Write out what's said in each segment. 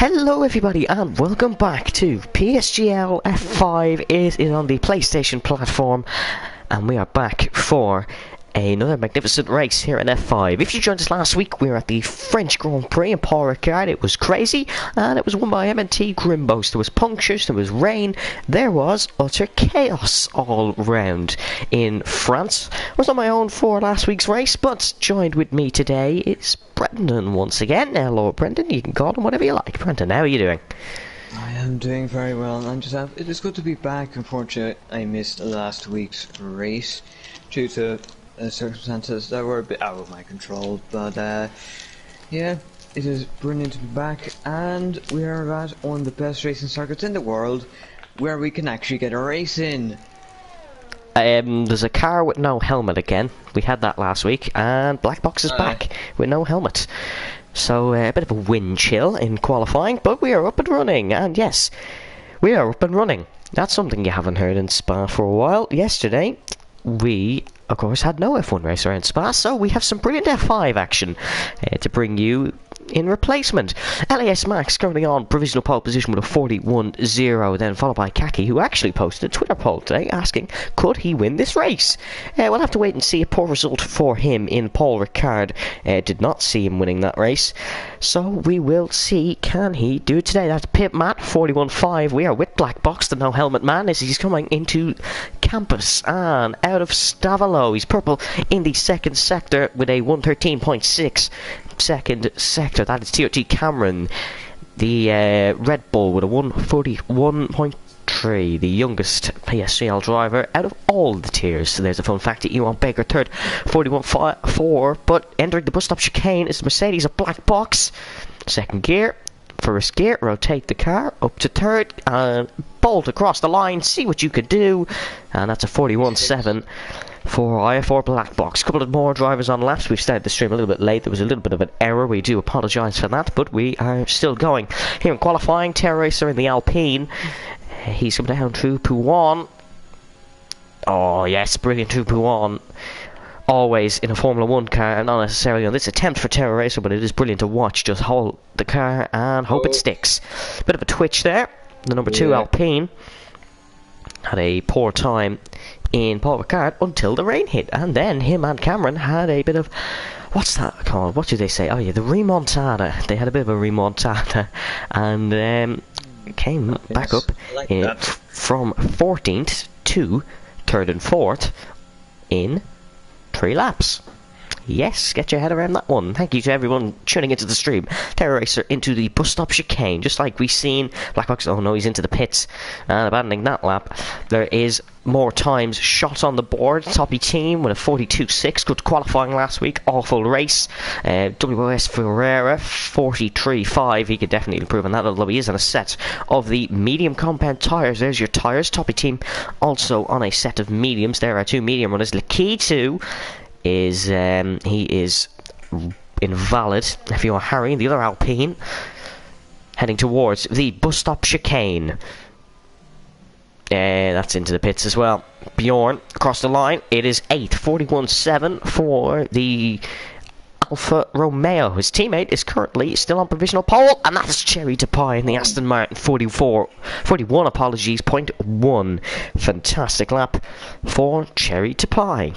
Hello everybody and welcome back to PSGL F5. It is on the PlayStation platform and we are back for another magnificent race here in F5. If you joined us last week, we were at the French Grand Prix in Paul Ricard. It was crazy and it was won by M&T Grimbos. There was punctures, there was rain, there was utter chaos all round in France. I was on my own for last week's race, but joined with me today is Brendan once again. Hello Brendan, you can call him whatever you like. Brendan, how are you doing? I am doing very well. It is good to be back. Unfortunately, I missed last week's race due to circumstances that were a bit out of my control, but yeah, it is brilliant to be back, and we are at one of the best racing circuits in the world where we can actually get a race in. There's a car with no helmet again. We had that last week, and Black Box is back with no helmet. So a bit of a wind chill in qualifying, but we are up and running, and yes, we are up and running. That's something you haven't heard in Spa for a while. Yesterday, we, of course, had no F1 race around Spa, so we have some brilliant F5 action to bring you in replacement. LAS Max currently on provisional pole position with a 41-0, then followed by Kaki, who actually posted a Twitter poll today asking, could he win this race? We'll have to wait and see. A poor result for him in Paul Ricard. Did not see him winning that race, so we will see, can he do it today? That's Pip Matt, 41-5. We are with Black Box, the no helmet man, as he's coming into Campus, and out of Stavalo. He's purple in the second sector with a 113.6 second sector. That is TOT Cameron, the Red Bull, with a 141.3, the youngest PSGL driver out of all the tiers. So there's a fun fact. Ewan Baker third, 41.4, but entering the bus stop chicane is the Mercedes of Black Box. Second gear, first gear, rotate the car up to third and bolt across the line, see what you could do, and that's a 41.7 for IF4 Black Box. A couple of more drivers on laps. We've started the stream a little bit late. There was a little bit of an error. We do apologise for that, but we are still going. Here in qualifying, Terror Racer in the Alpine. He's come down through Pouan. Oh yes, brilliant through Pouan. Always in a Formula 1 car, and not necessarily on this attempt for Terror Racer, but it is brilliant to watch. Just hold the car and hope it sticks. Bit of a twitch there. The number 2 Alpine had a poor time in Paul Ricard until the rain hit, and then him and Cameron had a bit of, what's that called? What do they say? Oh yeah, the remontada. They had a bit of a remontada, and came back up from 14th to 3rd and 4th in 3 laps. Yes, get your head around that one. Thank you to everyone tuning into the stream. Terror Racer into the bus stop chicane, just like we've seen. Black Box, oh no, he's into the pits and abandoning that lap. There is more times shot on the board. Toppy team with a 42.6. Good qualifying last week. Awful race. WS Ferreira 43.5. He could definitely improve on that, although he is on a set of the medium compound tyres. There's your tyres. Toppy team also on a set of mediums. There are 2 medium runners. Lakitu is he is invalid. If you are Harry, the other Alpine, heading towards the bus stop chicane. That's into the pits as well. Bjorn across the line. It is 8th, 41.7 for the Alfa Romeo. His teammate is currently still on provisional pole, and that's Cherry to Pie in the Aston Martin 41, apologies, 0.1. Fantastic lap for Cherry to Pie.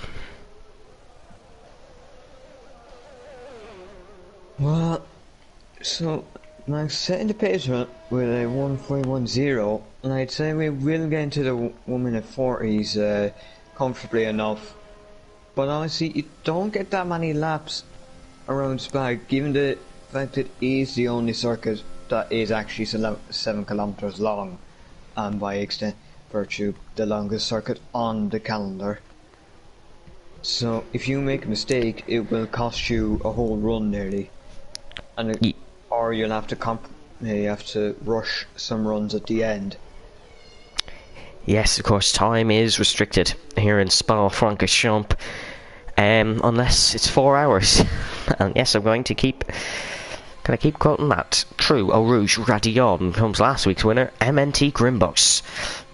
Well, so now setting the pace with a 141.0, and I'd say we will get into the 1 minute 40s comfortably enough. But honestly, you don't get that many laps around Spa, given the fact it is the only circuit that is actually 7 kilometers long, and by extent virtue the longest circuit on the calendar. So if you make a mistake, it will cost you a whole run nearly. And or you'll have to rush some runs at the end. Yes, of course, time is restricted here in Spa-Francorchamps, unless it's 4 hours. And yes, I'm going to keep Can I keep quoting that? True, Eau Rouge Radillon comes last week's winner, MNT Grimbos.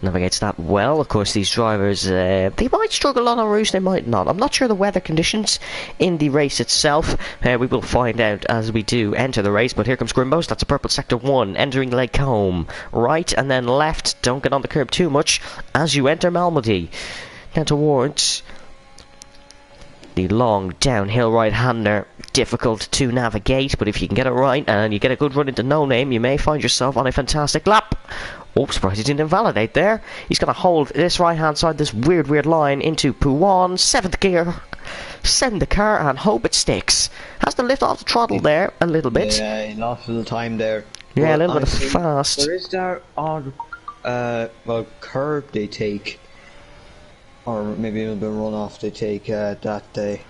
Navigates that well. Of course, these drivers, they might struggle on Eau Rouge, they might not. I'm not sure the weather conditions in the race itself. We will find out as we do enter the race, but here comes Grimbos. That's a purple sector 1, entering Lake Combe. Right and then left, don't get on the curb too much as you enter Malmedy. Down towards the long downhill right-hander, difficult to navigate, but if you can get it right and you get a good run into no name, you may find yourself on a fantastic lap. Oh, surprised he didn't invalidate there. He's going to hold this right-hand side, this weird line into Pouan, 7th gear. Send the car and hope it sticks. Has to lift off the throttle there a little bit. Yeah, he lost a little time there. Yeah, well, a little bit of fast. There is that odd, curve they take. Or maybe a little bit of runoff they take that day.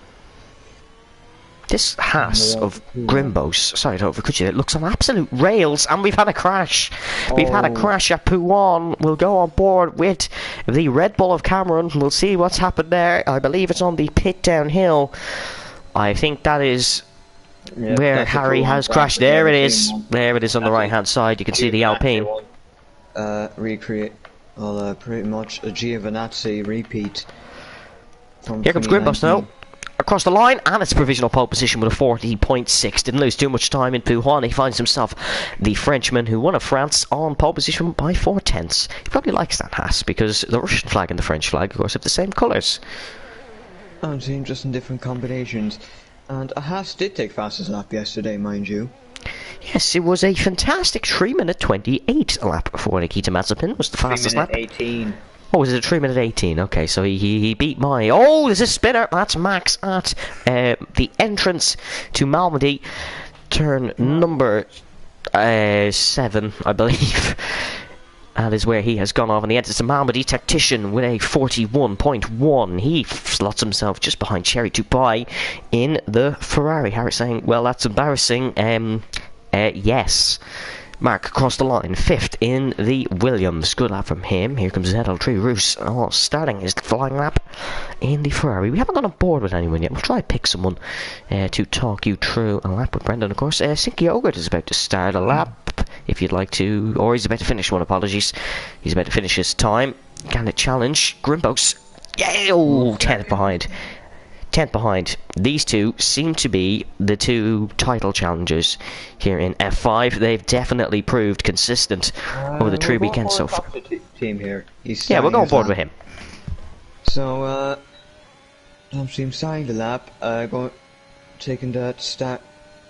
This Haas of Grimbos, sorry to overcut you, it looks on absolute rails, and we've had a crash. We've had a crash at Pouan. We'll go on board with the Red Bull of Cameron. We'll see what's happened there. I believe it's on the pit downhill. I think that is where Harry has crashed. There it is. There it is on the right-hand side. You can see the Alpine. Recreate. Well, pretty much a Giovinazzi repeat. Here comes Grimbos now. Across the line, and it's provisional pole position with a 40.6. Didn't lose too much time in Pouan. He finds himself the Frenchman who won at France on pole position by 4/10. He probably likes that Haas because the Russian flag and the French flag, of course, have the same colours. I'm seeing just in different combinations. And a Haas did take fastest lap yesterday, mind you. Yes, it was a fantastic 3-minute 28 lap for Nikita Mazepin. Was the fastest lap. 18. Oh, was it a 3-minute 18? Okay, so he beat my... Oh, there's a spinner. That's Max at the entrance to Malmedy. Turn number 7, I believe. That is where he has gone off, and he enters the Malmedy Tactician with a 41.1. He slots himself just behind Cherry Tupai in the Ferrari. Harry saying, well, that's embarrassing. Yes. Mark across the line, 5th in the Williams. Good lap from him. Here comes Zedel Roos. Oh, starting his flying lap in the Ferrari. We haven't gone on board with anyone yet. We'll try to pick someone to talk you through a lap with Brendan, of course. Sinky Ogre is about to start a lap, if you'd like to. Or he's about to finish one, apologies. He's about to finish his time. Can it challenge? Grimbos. Yeah, oh, 10th behind. 10th behind. These two seem to be the two title challengers here in F5. They've definitely proved consistent over the 3 weekends so far. Team here. Yeah, we'll go on board with him. So, I'm seeing starting the lap. Taking that start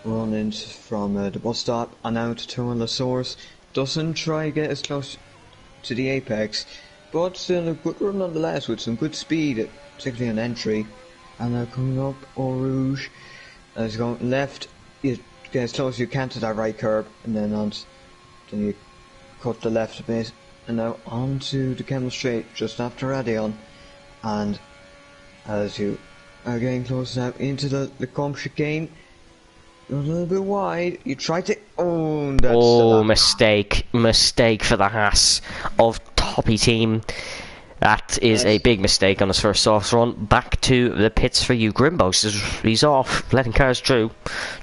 run in from the bus stop and out to La Source. Doesn't try to get as close to the apex, but still a good run nonetheless with some good speed, particularly on entry. And now coming up, Eau Rouge, as going left, you get as close as you can to that right curb, and then then you cut the left a bit, and now onto the Kemmel Straight just after Radillon, and as you are getting close now into the Combe chicane, you're a little bit wide. You try to mistake for the Haas of Toppy team. That is a big mistake on his first soft run. Back to the pits for you. Grimbos, he's off, letting cars through.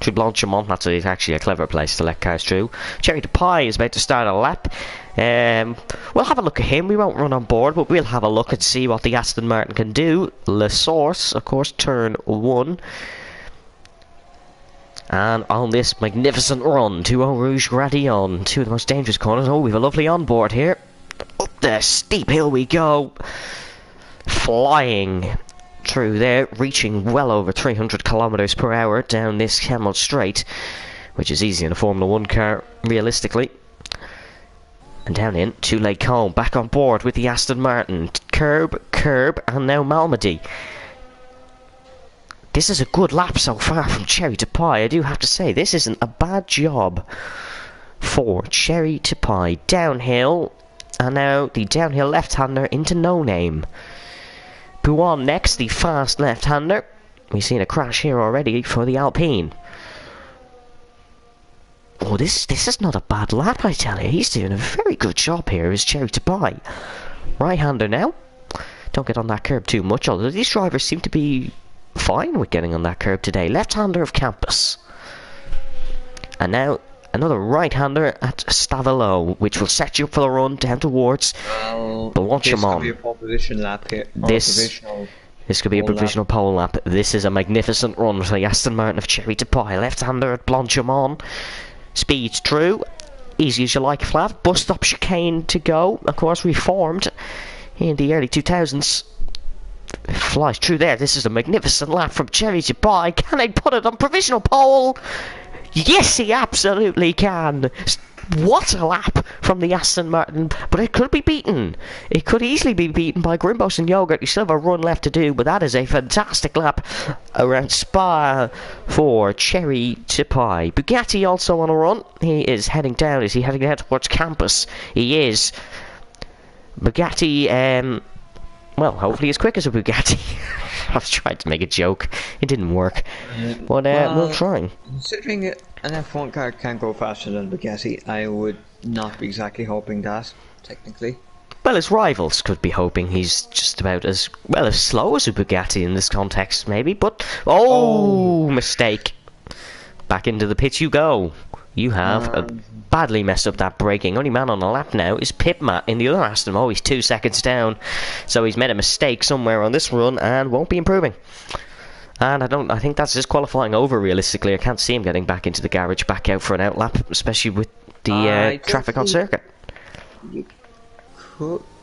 To Blanchimont, that's actually a clever place to let cars through. Cherry Tupai is about to start a lap. We'll have a look at him. We won't run on board, but we'll have a look and see what the Aston Martin can do. La Source, of course, turn 1. And on this magnificent run to Eau Rouge Radillon, two of the most dangerous corners. Oh, we've a lovely onboard here. Up the steep hill we go, flying through there, reaching well over 300 kilometers per hour down this Kemmel Straight, which is easy in a Formula 1 car, realistically. And down in to Lake Combe, back on board with the Aston Martin. Curb, and now Malmedy. This is a good lap so far from Cherry Tupai. I do have to say, this isn't a bad job for Cherry Tupai. Downhill. And now the downhill left-hander into No Name. Pouan next, the fast left-hander. We've seen a crash here already for the Alpine. Oh, this is not a bad lap, I tell you. He's doing a very good job here, is Cherry Tupai. Right-hander now. Don't get on that curb too much, although these drivers seem to be fine with getting on that curb today. Left-hander of Campus. And now another right-hander at Stavilo, which will set you up for the run down towards Blanchimont. This could be a pole position lap here. This could be a provisional pole lap. This is a magnificent run for the Aston Martin of Cherry to Pie. Left-hander at Blanchimont. Speeds through. Easy as you like, Flav. Bus stop chicane to go. Of course, reformed in the early 2000s. Flies through there. This is a magnificent lap from Cherry to Pie. Can they put it on provisional pole? Yes, he absolutely can. What a lap from the Aston Martin, but it could be beaten. It could easily be beaten by Grimbos and Yogurt. You still have a run left to do, but that is a fantastic lap around Spa for Cherry to Pie. Bugatti also on a run. He is heading down. Is he heading down towards campus? He is. Bugatti, well, hopefully as quick as a Bugatti. I've tried to make a joke. It didn't work. But we'll try. Considering an F1 car can't go faster than Bugatti, I would not be exactly hoping that, technically. Well, his rivals could be hoping he's just about as slow as a Bugatti in this context, maybe. But mistake. Back into the pit you go. You have badly messed up that braking. Only man on the lap now is Pip Matt in the other Aston. Oh, he's 2 seconds down. So he's made a mistake somewhere on this run and won't be improving. And I think that's just qualifying over realistically. I can't see him getting back into the garage, back out for an out lap, especially with the traffic on circuit.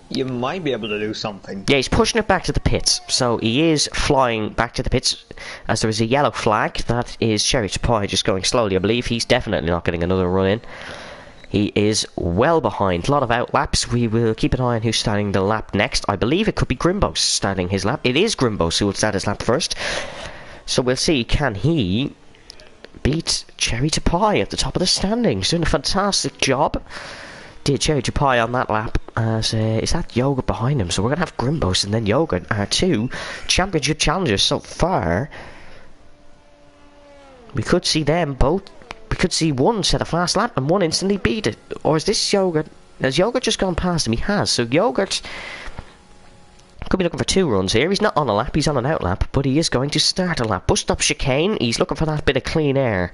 You might be able to do something. Yeah, he's pushing it back to the pits. So he is flying back to the pits as there is a yellow flag. That is Cherry to Pie just going slowly, I believe. He's definitely not getting another run in. He is well behind. A lot of out laps. We will keep an eye on who's starting the lap next. I believe it could be Grimbos starting his lap. It is Grimbos who will start his lap first. So we'll see, can he beat Cherry to Pie at the top of the standings? Doing a fantastic job. Did Cherry to Pie on that lap. Is that Yogurt behind him? So we're going to have Grimbos and then Yogurt are two championship challengers so far. We could see them both. We could see one set a fast lap and one instantly beat it. Or is this Yogurt? Has Yogurt just gone past him? He has. So Yogurt could be looking for 2 runs here. He's not on a lap, he's on an out lap, but he is going to start a lap. Bus stop chicane. He's looking for that bit of clean air.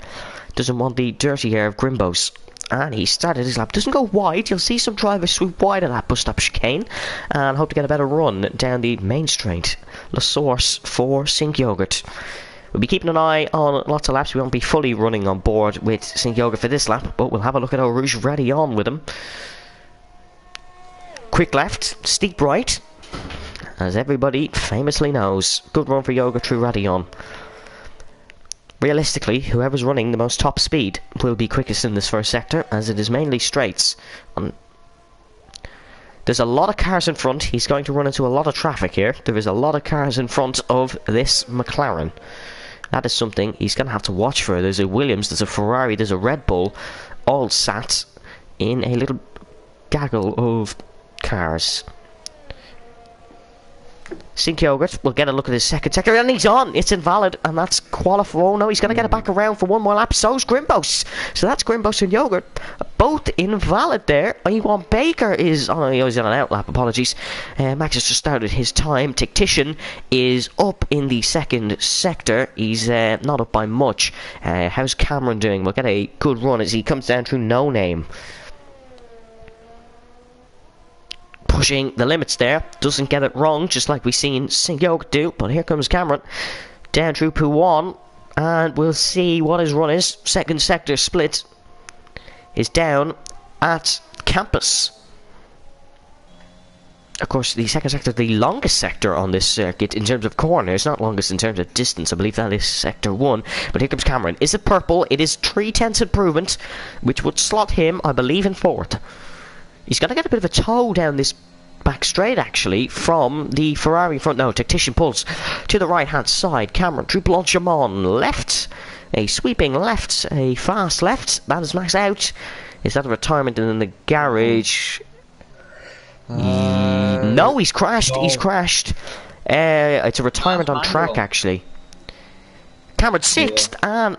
Doesn't want the dirty air of Grimbos. And he started his lap. Doesn't go wide. You'll see some drivers sweep wide of that bus stop chicane and hope to get a better run down the main straight. La Source for Sink Yogurt. We'll be keeping an eye on lots of laps. We won't be fully running on board with Sink Yogurt for this lap, but we'll have a look at Eau Rouge ready on with him. Quick left, steep right, as everybody famously knows. Good run for Yogurt through Radion. Realistically, whoever's running the most top speed will be quickest in this first sector, as it is mainly straights. There's a lot of cars in front. He's going to run into a lot of traffic here. There is a lot of cars in front of this McLaren. That is something he's going to have to watch for. There's a Williams, there's a Ferrari, there's a Red Bull, all sat in a little gaggle of cars. Sink Yogurt will get a look at his second sector, and he's on. It's invalid, and that's qualify. Oh no, he's going to get it back around for one more lap. So's Grimbos. So that's Grimbos and Yogurt, both invalid there. Iwan Baker is on. He's on an out lap. Apologies. Max has just started his time. Tactician is up in the second sector. He's not up by much. How's Cameron doing? We'll get a good run as he comes down through No Name. Pushing the limits there, doesn't get it wrong, just like we've seen Sink Yogurt do. But here comes Cameron down through P1, and we'll see what his run is. Second sector split is down at Campus. Of course, the second sector, the longest sector on this circuit in terms of corners, not longest in terms of distance. I believe that is sector 1. But here comes Cameron. Is it purple? It is 3/10 improvement, which would slot him, I believe, in 4th. He's going to get a bit of a tow down this back straight, actually, from the Ferrari front. No, Tactician pulls to the right-hand side. Cameron through Blanchimont. Left. A sweeping left. A fast left. That is Max out. Is that a retirement in the garage? No, he's crashed. No. He's crashed. It's a retirement on track, actually. Cameron 6th. And,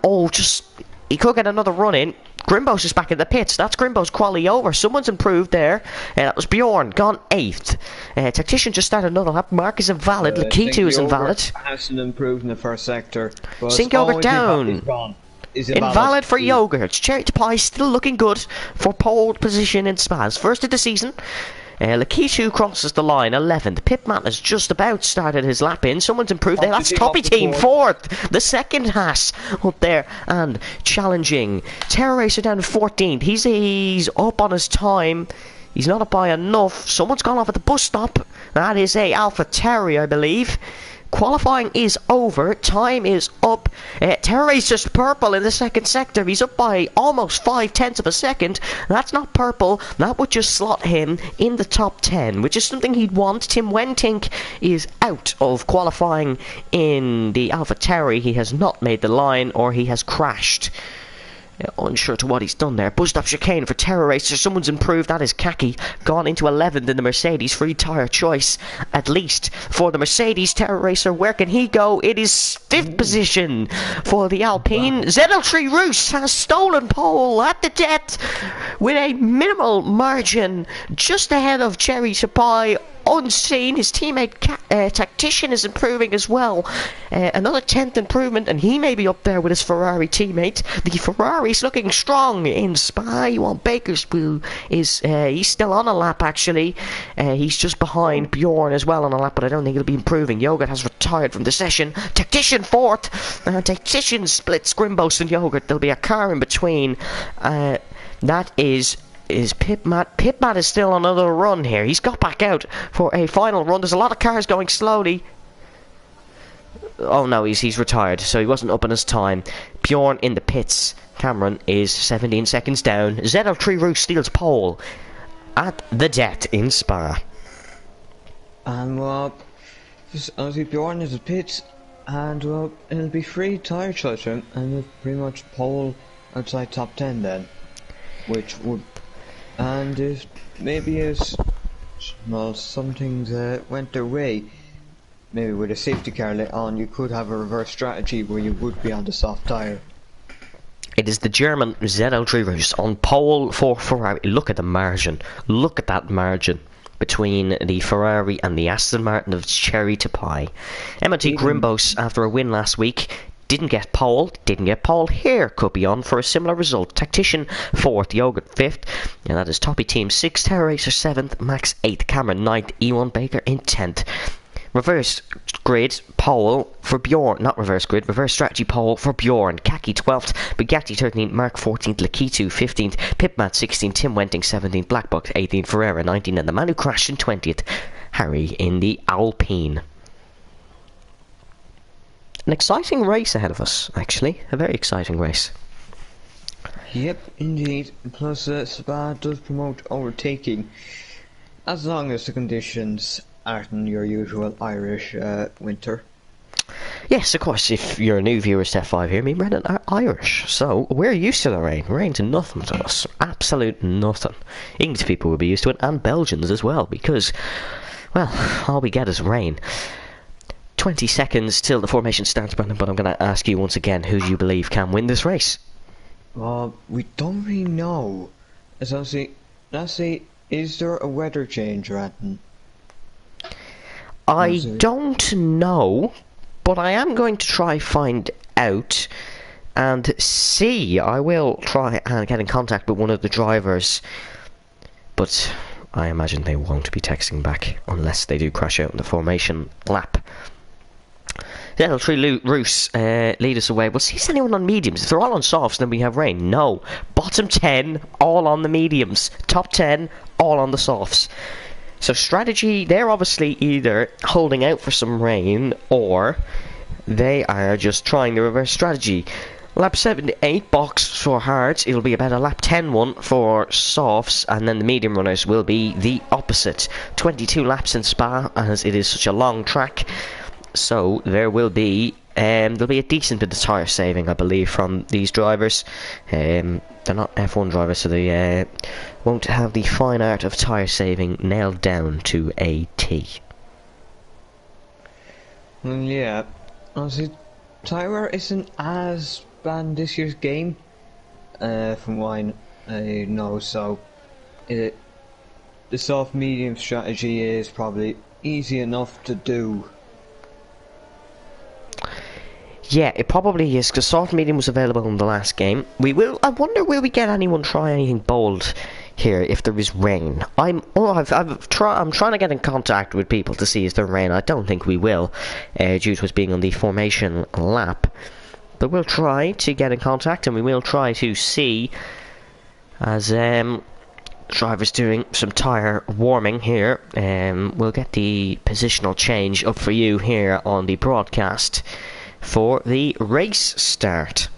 he could get another run in. Grimbos is back in the pits. That's Grimbos quali over. Someone's improved there. That was Bjorn, gone 8th. Tactician just started another lap. Mark is invalid. Lakitu is invalid. Hasn't improved in the first sector. Sink Yogurt down. is Invalid for Yogurt. Cherry to Pie still looking good for pole position in Spas. First of the season. Lakitu crosses the line, 11th. Pipman has just about started his lap in. Someone's improved there. That's Toppy Team, 4th. The second Haas up there and challenging. Terror Racer down to 14th. He's up on his time. He's not up by enough. Someone's gone off at the bus stop. That is a Alpha Terry, I believe. Qualifying is over. Time is up. Terror Racer's purple in the second sector. He's up by almost 0.5 of a second. That's not purple. That would just slot him in the top 10, which is something he'd want. Tunetank is out of qualifying in the Alpha Terry. He has not made the line, or he has crashed. Unsure to what he's done there. Bus stop chicane for Terror Racer. Someone's improved. That is Kaki. Gone into 11th in the Mercedes. Free tyre choice, at least, for the Mercedes. Terror Racer, where can he go? It is 5th position for the Alpine. ZL3 Roos has stolen pole at the death with a minimal margin, just ahead of Cherry Supply. Unseen, his teammate Tactician is improving as well. Another 10th improvement, and he may be up there with his Ferrari teammate. The Ferrari's looking strong in Spa. You want Bakerspool is he's still on a lap actually. He's just behind Bjorn as well on a lap, but I don't think he'll be improving. Yogurt has retired from the session. Tactician 4th. Tactician splits Grimbos and Yogurt. There'll be a car in between. That is Pipmat. Pipmat is still on another run here. He's got back out for a final run. There's a lot of cars going slowly. Oh no, he's retired, so he wasn't up on his time. Bjorn in the pits. Cameron is 17 seconds down. ZL3 Roos steals pole at the death in Spa. And obviously Bjorn is the pits, and it'll be free tyre choice for him, and we'll pretty much pole outside top 10 then. Which would, and if maybe as well, some things went their way, maybe with a safety car later on, you could have a reverse strategy where you would be on the soft tyre. It is the German ZL3 Roos on pole for Ferrari. Look at the margin. Look at that margin between the Ferrari and the Aston Martin of Cherry to Pie. MOT Grimbos, after a win last week, didn't get pole here. Could be on for a similar result. Tactician 4th, Yogurt 5th, and that is Toppy Team 6th, Terror Racer 7th, Max 8th, Cameron 9th, E1 Baker in 10th. Reverse grid pole for Bjorn, not reverse grid, reverse strategy pole for Bjorn. Kaki 12th, Bugatti 13th, Mark 14th, Lakitu 15th, Pipmat 16th, Tim Wenting 17th, Blackbox 18th, Ferreira 19th, and the man who crashed in 20th, Harry in the Alpine. An exciting race ahead of us, actually. A very exciting race. Yep, indeed. Plus, Spa does promote overtaking, as long as the conditions aren't in your usual Irish winter. Yes, of course, if you're a new viewer to F5 here, me and Brendan are Irish, so we're used to the rain. Rain's nothing to us. Absolute nothing. English people will be used to it, and Belgians as well, because, well, all we get is rain. 20 seconds till the formation starts, Brendan, but I'm going to ask you once again, who do you believe can win this race? We don't really know. So let's see, is there a weather change, Ratton? I don't know, but I am going to try find out and see. I will try and get in contact with one of the drivers, but I imagine they won't be texting back unless they do crash out in the formation lap. ZL3 Roos lead us away. We'll see if anyone on mediums. If they're all on softs, then we have rain. No. Bottom 10, all on the mediums. Top 10, all on the softs. So strategy, they're obviously either holding out for some rain, or they are just trying the reverse strategy. Lap 7 to 8 box for hards. It'll be about a lap 10 one for softs, and then the medium runners will be the opposite. 22 laps in Spa, as it is such a long track. So there will be there'll be a decent bit of tyre saving, I believe, from these drivers. They're not F1 drivers, so they won't have the fine art of tyre saving nailed down to a T. Yeah, honestly, tyre isn't as bad in this year's game, from what I know. So the soft medium strategy is probably easy enough to do. Yeah, it probably is, because soft medium was available in the last game. I wonder, will we get anyone try anything bold here if there is rain? I'm trying to get in contact with people to see is there rain. I don't think we will, due to us being on the formation lap. But we'll try to get in contact, and we will try to see as driver's doing some tyre warming here. We'll get the positional change up for you here on the broadcast for the race start.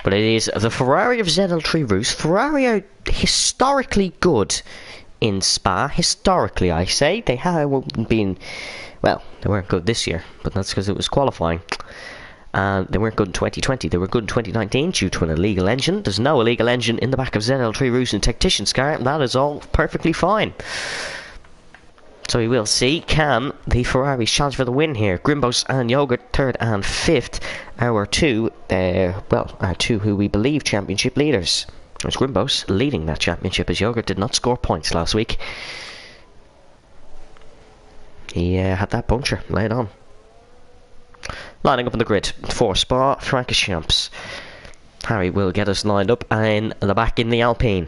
But it is the Ferrari of ZL3 Rus. Ferrari are historically good in Spa. Historically, I say. They haven't been... Well, they weren't good this year, but that's because it was qualifying. And they weren't good in 2020. They were good in 2019 due to an illegal engine. There's no illegal engine in the back of ZL3 Rus and Tactician's car, and that is all perfectly fine. So we will see, can the Ferraris challenge for the win here? Grimbos and Yogurt, 3rd and 5th. Our two who we believe championship leaders. There's Grimbos leading that championship as Yogurt did not score points last week. He had that puncture laid on. Lining up on the grid for Spa Francorchamps. Harry will get us lined up in the back in the Alpine.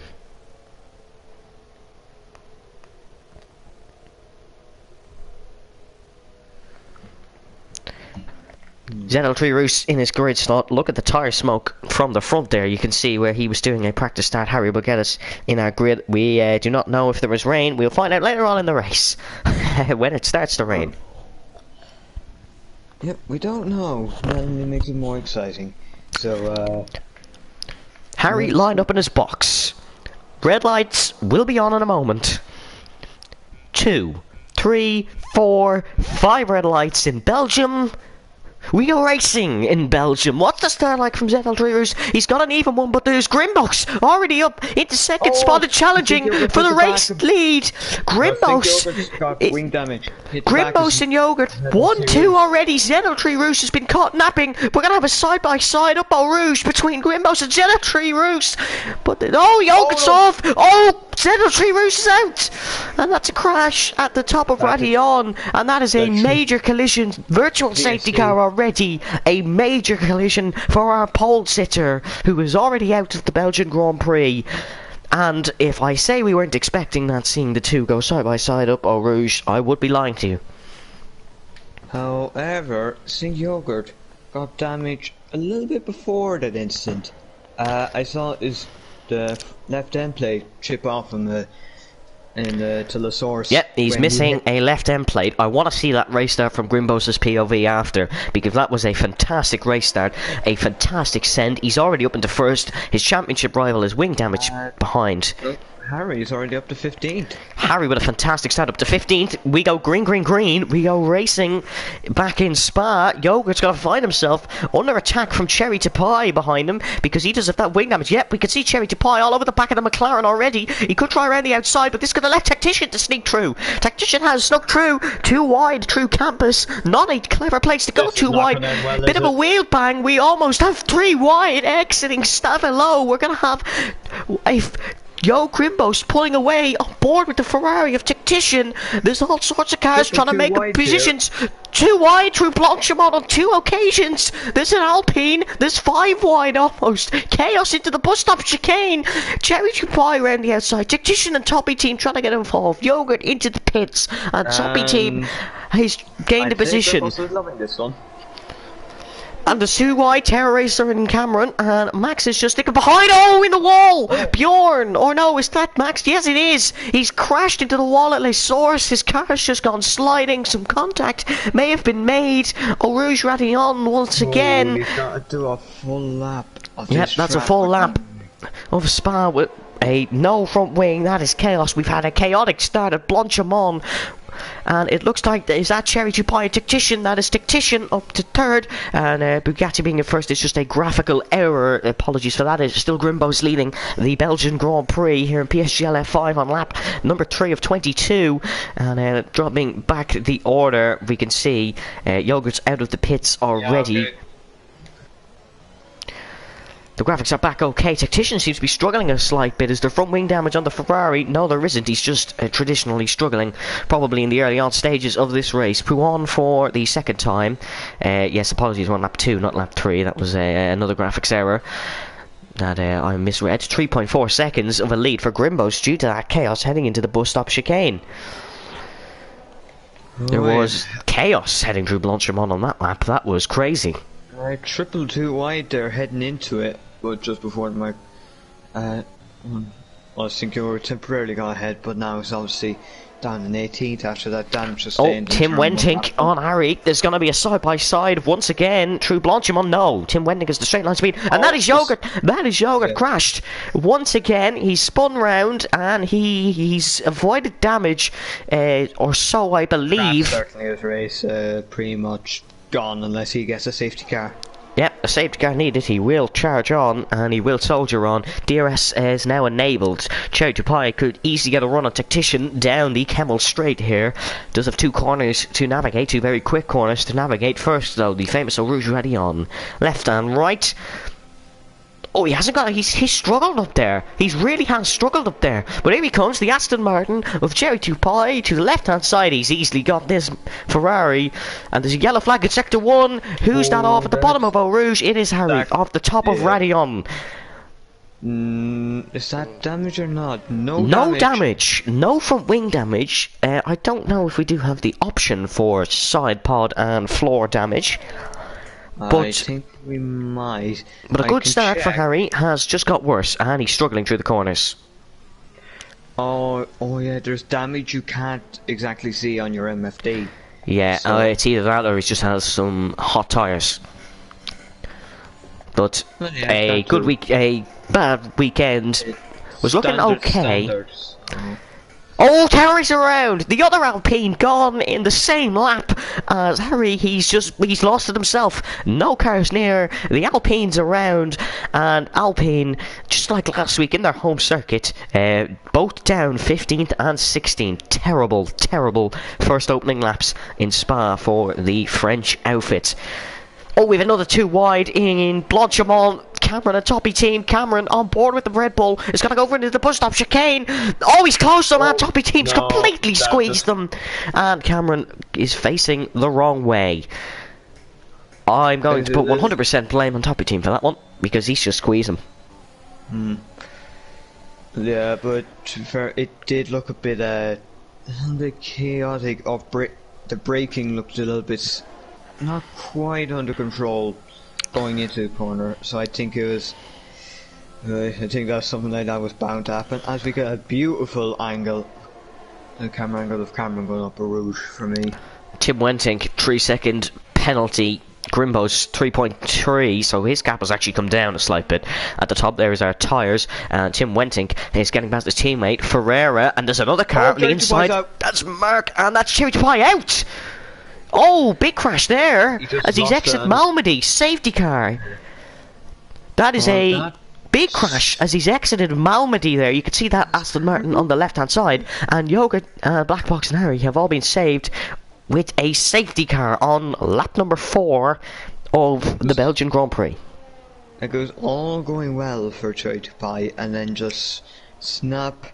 ZL3 Rus in his grid slot. Look at the tyre smoke from the front there. You can see where he was doing a practice start. Harry will get us in our grid. We do not know if there was rain. We'll find out later on in the race when it starts to rain. Yep, we don't know. That only makes it more exciting. So, Harry lined up in his box. Red lights will be on in a moment. 2, 3, 4, 5 red lights in Belgium. We go racing in Belgium. What's the start like from ZL3 Rus? He's got an even one, but there's Grimbos already up into second spot and challenging for the race lead. Grimbos and Yogurt 1-2 already. ZL3 Rus has been caught napping. We're gonna have a side by side up Eau Rouge between Grimbos and ZL3 Rus. But Yogurt's off. ZL3 Rus is out, and that's a crash at the top of Radillon, and that is a major collision. Virtual safety car already. A major collision for our pole sitter, who is already out of the Belgian Grand Prix. And if I say we weren't expecting that, seeing the two go side by side up Eau Rouge, I would be lying to you. However, St. Yogurt got damaged a little bit before that incident. I saw the left end plate chip off on the to the source. Yep, he's missing a left end plate. I want to see that race start from Grimbos' POV after, because that was a fantastic race start, a fantastic send. He's already up into first. His championship rival is wing damage behind. Harry's already up to 15th. Harry with a fantastic start up to 15th. We go green, green, green. We go racing back in Spa. Yogurt's got to find himself under attack from Cherry to Pie behind him, because he does have that wing damage. Yep, we can see Cherry to Pie all over the back of the McLaren already. He could try around the outside, but this could have left Tactician to sneak through. Tactician has snuck through. Too wide through campus. Not a clever place to go too wide. Bit of a wheel bang. We almost have 3 wide exiting Stavelo. We're going to have a... Grimbos pulling away on board with the Ferrari of Tactician. There's all sorts of cars trying to make positions. Too wide through Blanchimont on 2 occasions. There's an Alpine. There's 5 wide almost. Chaos into the bus stop chicane. Cherry Pie around the outside. Tactician and Toppy team trying to get involved. Yogurt into the pits. And Toppy team has gained a position. Loving this one. And the 2 wide Terror Racer and Cameron, and Max is just sticking behind. Oh, in the wall! Bjorn! Or no, is that Max? Yes, it is! He's crashed into the wall at Les Sources. His car's just gone sliding. Some contact may have been made. Eau Rouge Radillon once again. He's got to do a full lap of Yep, that's a full lap of Spa with a no front wing. That is chaos. We've had a chaotic start at Blanchimont. And it looks like is that Cherry Pie Tactician. That is Tactician up to 3rd, and Bugatti being in first is just a graphical error. Apologies for that. It's still Grimbos leading the Belgian Grand Prix here in PSGL F5 on lap number 3 of 22. And dropping back the order, we can see Yogurt's out of the pits already. Yeah, okay. The graphics are back okay. Tactician seems to be struggling a slight bit. Is there front wing damage on the Ferrari? No, there isn't. He's just traditionally struggling, probably in the early on stages of this race. Pouon for the second time. Yes, apologies, we're on lap 2, not lap 3. That was another graphics error that I misread. 3.4 seconds of a lead for Grimbos due to that chaos heading into the bus stop chicane. There was chaos heading through Blanchimont on that lap. That was crazy. I tripled too wide there heading into it, but just before my I was thinking we were temporarily going ahead, but now it's obviously down in 18th after that damage sustained. Oh, Tim Wentink on Harry. There's going to be a side-by-side once again through Blanchimont. No, Tim Wentink is the straight line speed, and that is Yogurt. That is Yogurt crashed once again. He's spun round and he's avoided damage, or so I believe. Certainly his race pretty much gone unless he gets a safety car. Yep, a safety car needed. He will charge on and he will soldier on. DRS is now enabled. Cherry Tupai could easily get a run on Tactician down the Kemmel Straight here. Does have 2 corners to navigate, 2 very quick corners to navigate. First though, the famous Eau Rouge ready on. Left and right. Oh, he hasn't got. He's struggled up there. He really has struggled up there. But here he comes, the Aston Martin of Cherry Tupai to the left-hand side. He's easily got this Ferrari, and there's a yellow flag at sector 1. Who's that off at the bottom of Eau Rouge? It is Harry off the top of Radion. Is that damage or not? No damage. No front wing damage. I don't know if we do have the option for side pod and floor damage. But I think we might. But a good start for Harry has just got worse, and he's struggling through the corners. Oh yeah, there's damage you can't exactly see on your MFD. Yeah, so. It's either that or he just has some hot tyres. But a good week, a bad weekend was looking okay. Standards. Oh, Harry's around! The other Alpine gone in the same lap as Harry. He's lost it himself. No cars near. The Alpine's around, and Alpine, just like last week in their home circuit, both down 15th and 16th. Terrible, terrible first opening laps in Spa for the French outfit. Oh, we have another 2 wide in Blanchimont. Cameron and Toppy team. Cameron on board with the Red Bull. Is going to go over into the bus stop chicane. Oh, he's close to that. Toppy team's completely squeezed them. And Cameron is facing the wrong way. I'm going to put 100% blame on Toppy team for that one, because he's just squeezing him. Yeah, but to be fair, it did look a bit chaotic. The braking looked a little bit not quite under control going into the corner, so I think it was I think that something like that was bound to happen, as we get a beautiful angle, the camera angle of Cameron going up a Rouge for me. Tim Wentink 3-second penalty. Grimbo's 3.3, so his gap has actually come down a slight bit. At the top there is our tyres, and Tim Wentink is getting past his teammate Ferreira, and there's another car on the inside. That's Mark, and that's Cherry Tupai out. Oh, big crash there as he's exited Malmedy. Safety car. That is a big crash as he's exited Malmedy there. You can see that Aston Martin on the left-hand side. And Yogurt, Black Box and Harry have all been saved with a safety car on lap number 4 of the Belgian Grand Prix. It goes all going well for Cherry Tupai, and then just snap,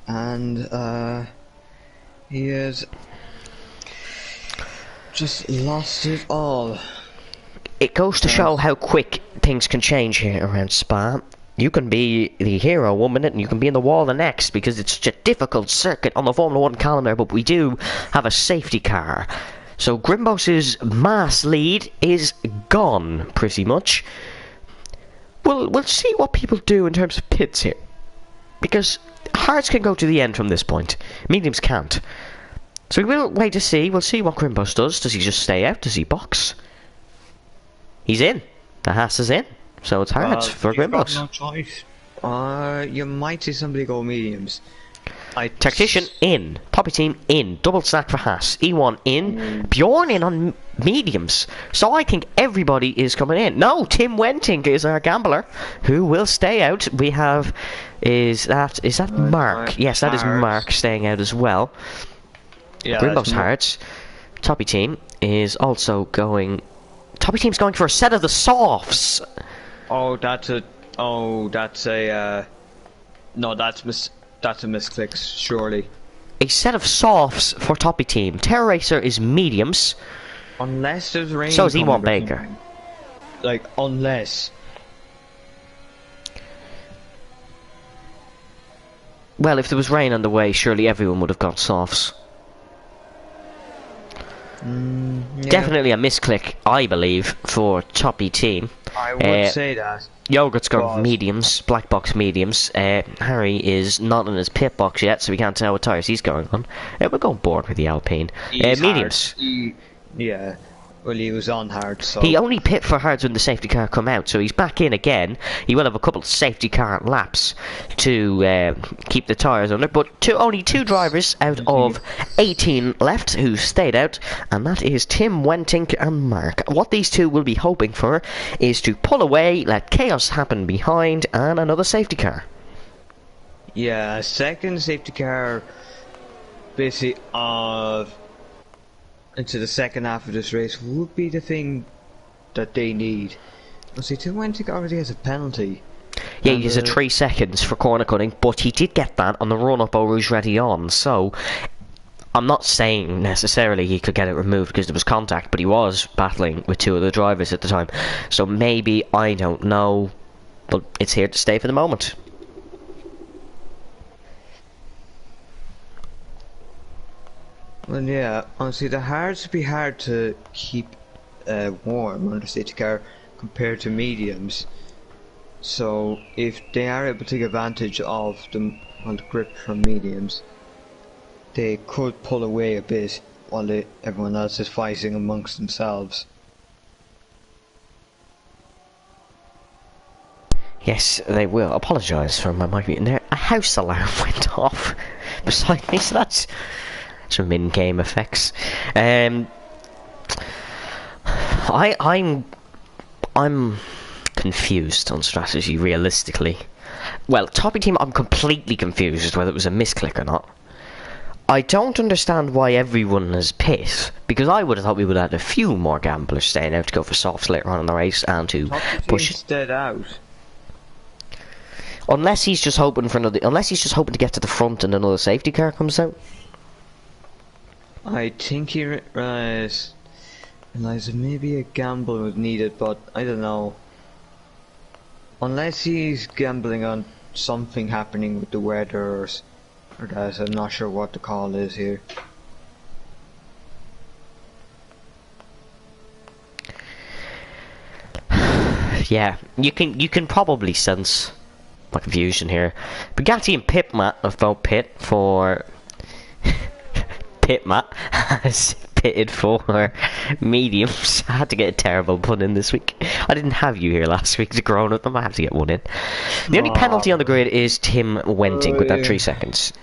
and he is just lost it all. It goes to show how quick things can change here around Spa. You can be the hero 1 minute and you can be in the wall the next, because it's such a difficult circuit on the Formula 1 calendar, but we do have a safety car. So Grimbos's mass lead is gone, pretty much. We'll see what people do in terms of pits here, because hards can go to the end from this point, mediums can't. So we will wait to see. We'll see what Grimbos does. Does he just stay out? Does he box? He's in. The Haas is in. So it's hards for Grimbos. No choice. You might see somebody go mediums. Tactician in. Poppy team in. Double stack for Haas. E1 in. Bjorn in on mediums. So I think everybody is coming in. No, Tim Wentink is our gambler who will stay out. We have... Is that Mark? Yes, that is Mark staying out as well. Yeah, Grimbos hards. Toppy team is also going... Toppy team's going for a set of the softs. Oh, that's a. Oh, that's a. No, that's a misclick, surely. A set of softs for toppy team. Terror Racer is mediums. Unless there's rain. So is coming E1 or Baker. something. Like, unless. Well, if there was rain on the way, surely everyone would have got softs. Yeah, Definitely a misclick, I believe, for toppy team. I would say that. Yogurt's got But- mediums, black box mediums. Harry is not in his pit box yet, so we can't tell what tyres he's going on. We're going board with the Alpine. He's Mediums. hard. Yeah. Well, he was on hard, so. He only pit for hards when the safety car come out, so he's back in again. He will have a couple of safety car laps to keep the tyres under, but only 2 drivers out of 18 left who stayed out, and that is Tim Wentink and Mark. What these two will be hoping for is to pull away, let chaos happen behind, and another safety car. Yeah, second safety car, basically, into the second half of this race would be the thing that they need. Well, see, Tim Wentink already has a penalty. Yeah, he has a 3 seconds for corner cutting, but he did get that on the run-up Eau Rouge ready on, so I'm not saying necessarily he could get it removed because there was contact, but he was battling with 2 other drivers at the time. So maybe, I don't know, but it's here to stay for the moment. Well, yeah, honestly, the hards would be hard to keep warm on the safety car compared to mediums. So, if they are able to take advantage of the grip from mediums, they could pull away a bit while everyone else is fighting amongst themselves. Yes, they will. Apologise for my mic being there. A house alarm went off beside me, so that's some in-game effects. I'm confused on strategy, realistically. Well, toppy team, I'm completely confused whether it was a misclick or not. I don't understand why everyone has pit, because I would have thought we would have had a few more gamblers staying out to go for softs later on in the race and to push it. Dead out. Unless he's just hoping for another. Unless he's just hoping to get to the front and another safety car comes out. I think he realised maybe a gamble was needed, but I don't know. Unless he's gambling on something happening with the weather or that, I'm not sure what the call is here. Yeah, you can probably sense my confusion here. Bugatti and Pitmat have both pit for Pitmat has pitted for mediums. I had to get a terrible pun in this week. I didn't have you here last week to groan at them. I have to get one in. The only penalty on the grid is Tim Wentink with that 3 seconds.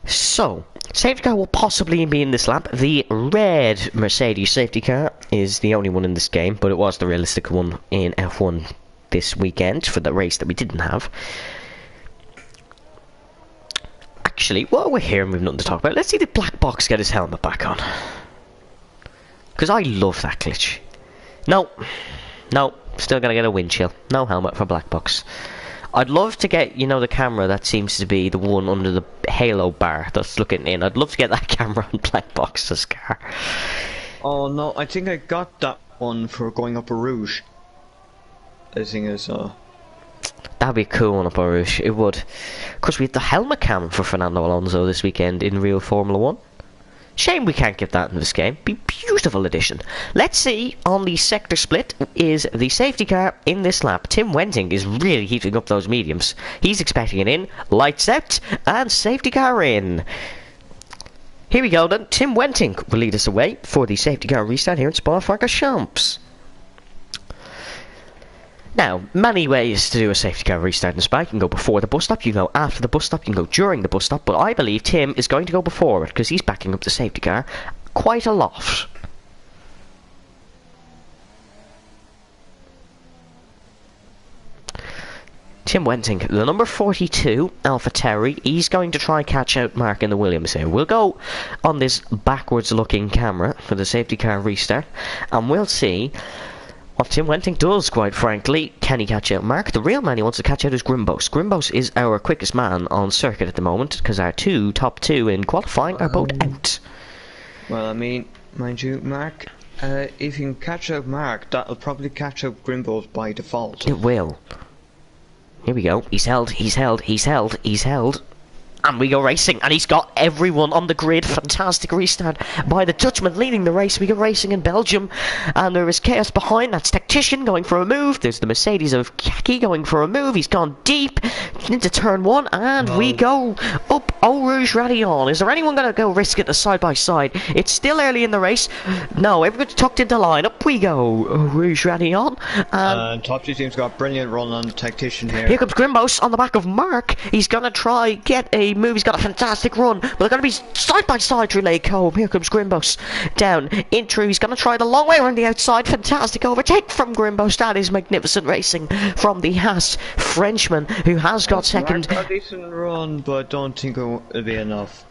So, safety car will possibly be in this lap. The red Mercedes safety car is the only one in this game, but it was the realistic one in F1 this weekend for the race that we didn't have. Actually, while we're here and we've nothing to talk about, let's see the black box get his helmet back on. Because I love that glitch. No, still gonna get a wind chill. No helmet for black box. I'd love to get, you know, the camera that seems to be the one under the halo bar that's looking in. I'd love to get that camera on Black Box's car. Oh no, I think I got that one for going up a Rouge. I think it's That'd be a cool one up Eau Rouge. It would. Of course, we had the helmet cam for Fernando Alonso this weekend in real Formula 1. Shame we can't get that in this game. Be beautiful addition. Let's see on the sector split is the safety car in this lap. Tim Wentink is really heating up those mediums. He's expecting it in. Lights out and safety car in. Here we go then. Tim Wentink will lead us away for the safety car restart here in Spa-Francorchamps. Now, many ways to do a safety car restart in Spa. You can go before the bus stop, you can go after the bus stop, you can go during the bus stop, but I believe Tim is going to go before it, because he's backing up the safety car quite a lot. Tim Wenting, the number 42, Alpha Terry, he's going to try catch out Mark in the Williams here. We'll go on this backwards looking camera for the safety car restart, and we'll see what Tim Wenting does, quite frankly. Can he catch out Mark? The real man he wants to catch out is Grimbos. Grimbos is our quickest man on circuit at the moment, because our top two in qualifying are both out. Well, I mean, mind you, Mark, if you can catch out Mark, that'll probably catch out Grimbos by default. It will. Here we go. He's held. And we go racing, and he's got everyone on the grid. Fantastic restart by the Dutchman leading the race. We go racing in Belgium, and there is chaos behind. That's Tactician going for a move. There's the Mercedes of Kaki going for a move. He's gone deep into turn one, and we go up Eau Rouge Radion. Is there anyone going to go risk it the side by side? It's still early in the race. No, everyone's tucked into line. Up we go, Eau Rouge Radion. And top two teams got a brilliant run on the Tactician here. Here comes Grimbos on the back of Mark. He's going to try get a move. He's got a fantastic run, but they're going to be side by side through Lake Combe. Here comes Grimbos down in through. He's going to try the long way around the outside. Fantastic overtake from Grimbos. That is magnificent racing from the Haas Frenchman, who has got second. Mark got a decent run, but don't think it'll be enough.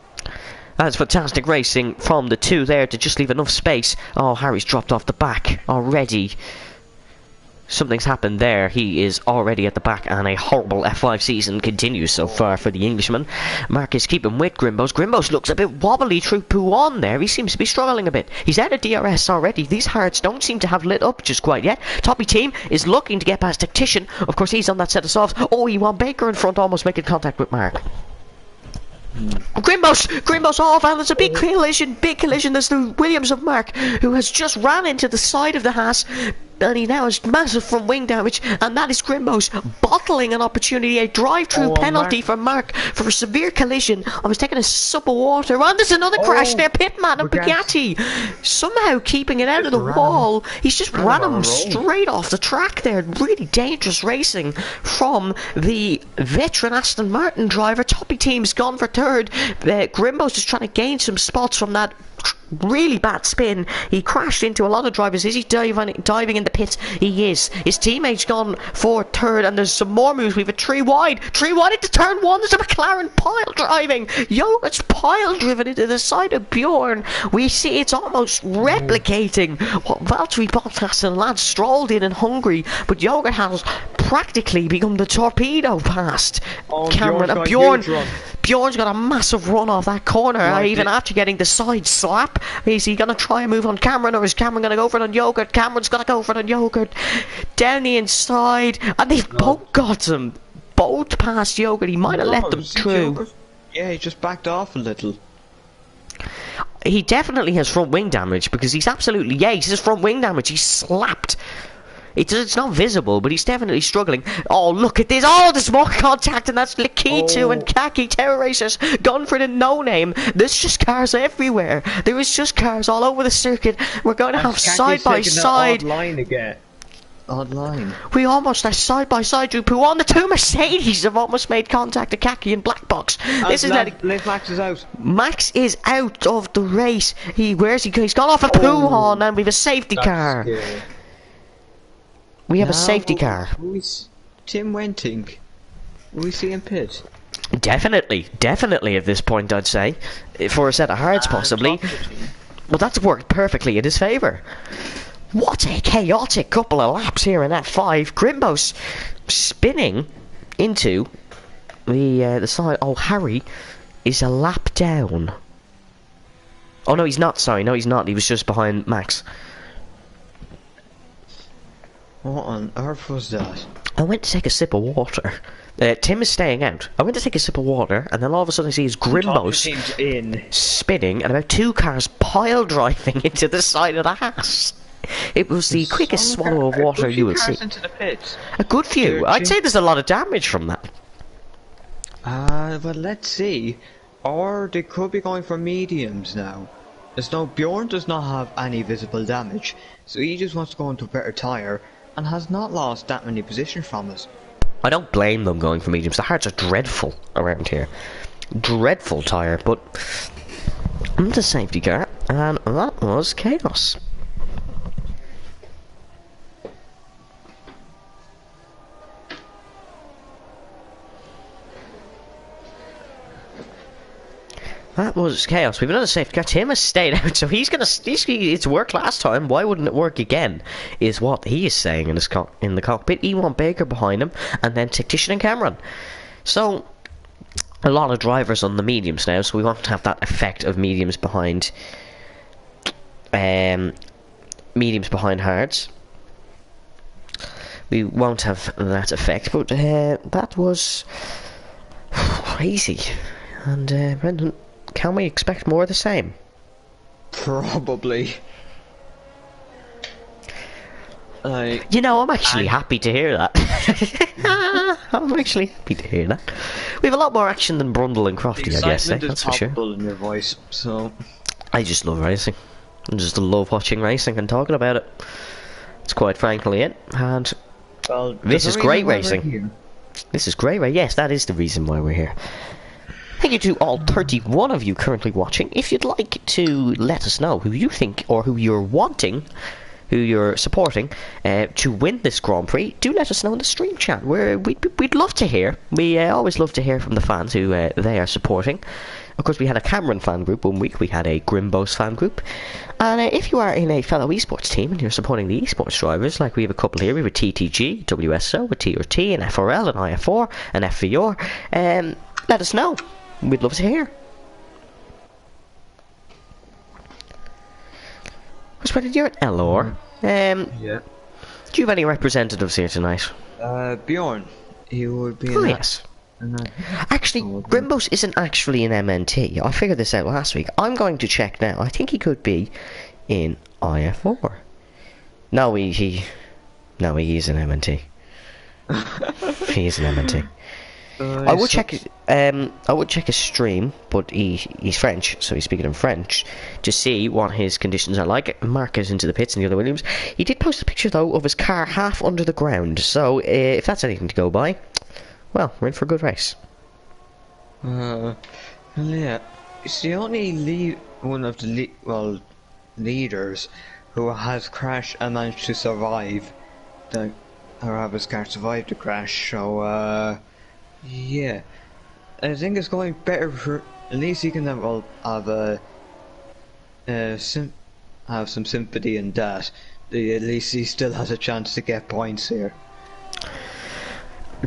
That's fantastic racing from the two there to just leave enough space. Oh, Harry's dropped off the back already. Something's happened there. He is already at the back, and a horrible F5 season continues so far for the Englishman. Mark is keeping with Grimbos. Grimbos looks a bit wobbly through Pouon there. He seems to be struggling a bit. He's out of DRS already. These hearts don't seem to have lit up just quite yet. Toppy team is looking to get past Tactician. Of course, he's on that set of softs. Oh, he won Baker in front, almost making contact with Mark. Grimbos off, and there's a big collision. There's the Williams of Mark, who has just ran into the side of the Haas, and he now has massive front wing damage, and that is Grimbos bottling an opportunity, a drive-through penalty for Mark for a severe collision. I was taking a sip of water, and there's another crash there. Pitman and Bugatti somehow keeping it out of the wall. He's just ran him straight off the track there. Really dangerous racing from the veteran Aston Martin driver. Toppy team's gone for third. Grimbos is trying to gain some spots from that really bad spin. He crashed into a lot of drivers. Is he diving in the pits? He is. His teammate's gone for third, and there's some more moves. We have a three wide into turn one. There's a McLaren pile driving. It's pile driven into the side of Bjorn. We see it's almost replicating what Valtteri Bottas and Lance Stroll did in Hungary, but Jogert has practically become the torpedo past Cameron, and Bjorn's got a massive run off that corner, even after getting the side slap. Is he going to try and move on Cameron, or is Cameron going to go for it on Jogert? Cameron's going to go for it on Jogert. Down the inside, and they've both got him. Both past Jogert. He might have let them through. Yeah, he just backed off a little. He definitely has front wing damage, because he's absolutely, he has front wing damage. He's slapped. It's not visible, but he's definitely struggling. Oh, look at this. Oh, there's more contact, and that's Likitu and Kaki Terror Racers gone for the no-name. There's just cars everywhere. There is just cars all over the circuit. We're going to have side-by-side. Odd line again. Odd line. We almost are side-by-side through Pouon. The two Mercedes have almost made contact. Kaki and Black Box. This is Max is out. Max is out of the race. Where's he? He's gone off a Pouon, and we have a safety car. Scary. We have a safety car. Tim Wenting. Will we see him pit? Definitely at this point, I'd say. For a set of hards, possibly. Well, that's worked perfectly in his favour. What a chaotic couple of laps here in F5. Grimbos spinning into the side. Oh, Harry is a lap down. Oh, no, he's not. Sorry, no, he's not. He was just behind Max. What on earth was that? I went to take a sip of water. Tim is staying out. I went to take a sip of water, and then all of a sudden I see his Grimbos spinning, and about two cars pile driving into the side of the Haas. It was the quickest swallow of water you will see. Into the pits. A good few. I'd say there's a lot of damage from that. But let's see. Or they could be going for mediums now. Bjorn does not have any visible damage, so he just wants to go into a better tyre, and has not lost that many positions from us. I don't blame them going for mediums. The hearts are dreadful around here. Dreadful tyre, but the safety car, and that was chaos. That was chaos. We've another safety car. Tim has stayed out, so it's worked last time. Why wouldn't it work again? Is what he is saying in in the cockpit. Ewan Baker behind him, and then Tactician and Cameron. So a lot of drivers on the mediums now. So we won't have that effect of mediums behind hards. We won't have that effect, but that was crazy. And Brendan, can we expect more of the same? Probably. You know, I'm actually happy to hear that. I'm actually happy to hear that. We have a lot more action than Brundle and Crofty, I guess. That's for sure. In your voice, so I just love racing. I just love watching racing and talking about it. It's quite frankly it. And this is great racing. This is great racing. Yes, that is the reason why we're here. Thank you to all 31 of you currently watching. If you'd like to let us know who you think or who you're wanting, who you're supporting to win this Grand Prix, do let us know in the stream chat. We'd love to hear. We always love to hear from the fans who they are supporting. Of course, we had a Cameron fan group one week. We had a Grimbos fan group. And if you are in a fellow esports team and you're supporting the esports drivers, like we have a couple here, we have a TTG, WSO, a TRT, an FRL, an IF4, an FVR, let us know. We'd love to hear. What's you're at LR? yeah. Do you have any representatives here tonight? Bjorn. He would be. Oh yes. Actually, Grimbos isn't actually an MNT. I figured this out last week. I'm going to check now. I think he could be in IF4. No, he is an MNT. He is an MNT. I would check his stream, but he's French, so he's speaking in French, to see what his conditions are like. Mark is into the pits and the other Williams. He did post a picture though of his car half under the ground, so if that's anything to go by, well, we're in for a good race. Yeah, it's the only one of the leaders who has crashed and managed to survive or have his car survive the crash. So yeah, I think it's going better for. At least he can have some sympathy in that. At least he still has a chance to get points here.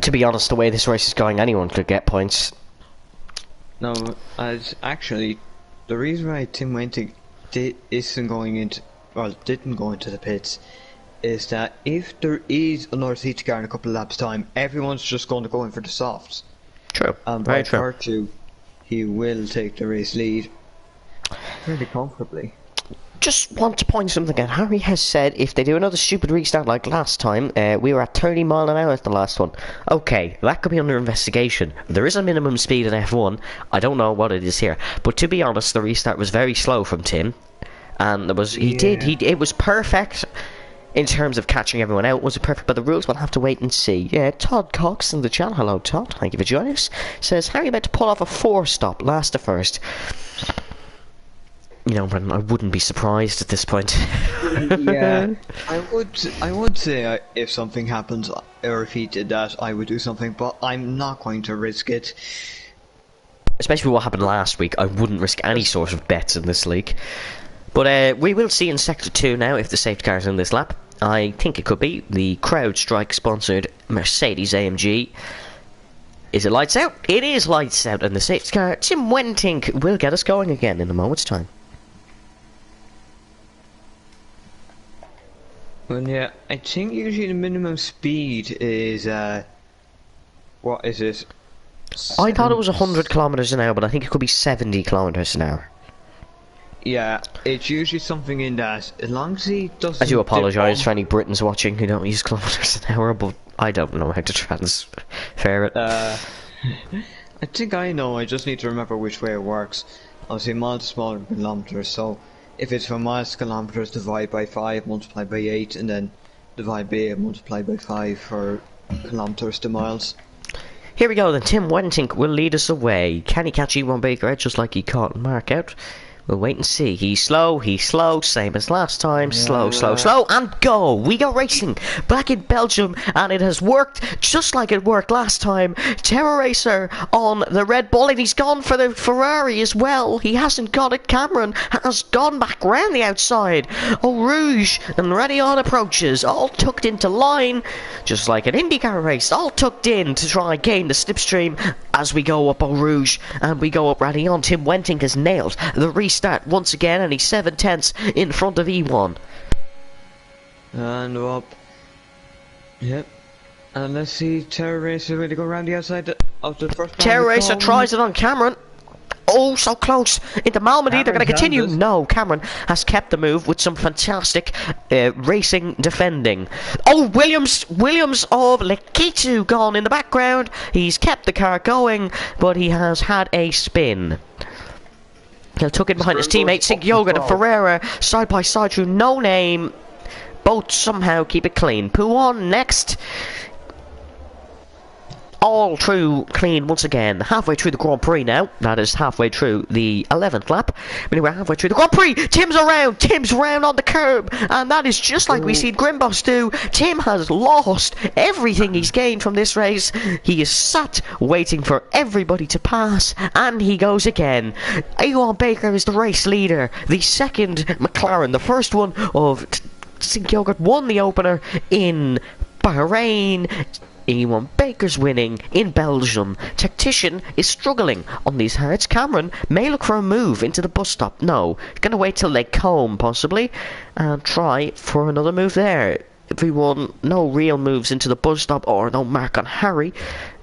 To be honest, the way this race is going, anyone could get points. No, as actually, the reason why Tim didn't go into the pits is that if there is another safety car in a couple of laps' time, everyone's just going to go in for the softs. True. And by virtue, he will take the race lead pretty comfortably. Just want to point something out. Harry has said if they do another stupid restart like last time, we were at 30 mile an hour at the last one. Okay, that could be under investigation. There is a minimum speed in F1. I don't know what it is here. But to be honest, the restart was very slow from Tim. And it was perfect in terms of catching everyone out. Was it perfect? But the rules, we'll have to wait and see. Yeah, Todd Cox in the chat. Hello, Todd. Thank you for joining us. Says, Harry about to pull off a 4-stop, last to first. You know, Brendan, I wouldn't be surprised at this point. Yeah, I would say if something happens, or if he did that, I would do something, but I'm not going to risk it. Especially what happened last week, I wouldn't risk any sort of bets in this league. But we will see in Sector 2 now if the safety car is in this lap. I think it could be the CrowdStrike sponsored Mercedes AMG. Is it lights out? It is lights out, and the safety car, Tim Wentink, will get us going again in a moment's time. Well, yeah, I think usually the minimum speed is, what is it? I thought it was 100 kilometers an hour, but I think it could be 70 kilometers an hour. Yeah, it's usually something in that. As long as he doesn't. I do apologise for any Britons watching who don't use kilometers an hour, but I don't know how to transfer it. I think I know. I just need to remember which way it works. Obviously, miles is smaller than kilometers, so if it's from miles to kilometers, divide by 5, multiply by 8, and then divide by 8, multiply by 5 for kilometers to miles. Here we go then. Tim Wentink will lead us away. Can he catch Ewan Baker out just like he caught Mark out? We'll wait and see. He's slow, same as last time. Slow, and go! We go racing back in Belgium, and it has worked just like it worked last time. Terror Racer on the Red Bull, and he's gone for the Ferrari as well. He hasn't got it. Cameron has gone back round the outside. Eau Rouge and Radion approaches, all tucked into line, just like an IndyCar race, all tucked in to try and gain the slipstream as we go up Eau Rouge and we go up Radion. Tim Wenting has nailed the restart once again, and he's 7/10 in front of E1. And up. Yep. And let's see, Terror Racer ready to go around the outside of the first. Terror Racer tries it on Cameron. Oh, so close into Malmedy. They're going to continue. No, Cameron has kept the move with some fantastic racing defending. Oh, Williams of Lekitu gone in the background. He's kept the car going, but he has had a spin. He'll tuck in behind his teammate Sig Yogurt and Ferreira side by side through No Name. Both somehow keep it clean. Pouon next. All through clean once again. Halfway through the Grand Prix now. That is halfway through the 11th lap. Anyway, halfway through the Grand Prix. Tim's around. Tim's round on the curb. And that is just like we seen Grimbos do. Tim has lost everything he's gained from this race. He is sat waiting for everybody to pass. And he goes again. Ewan Baker is the race leader. The second McLaren. The first one of Sink Yogurt won the opener in Bahrain. Ewan Baker's winning in Belgium. Tactician is struggling on these hards. Cameron may look for a move into the bus stop. No, gonna wait till they comb possibly and try for another move there. Everyone, no real moves into the bus stop or no mark on Harry.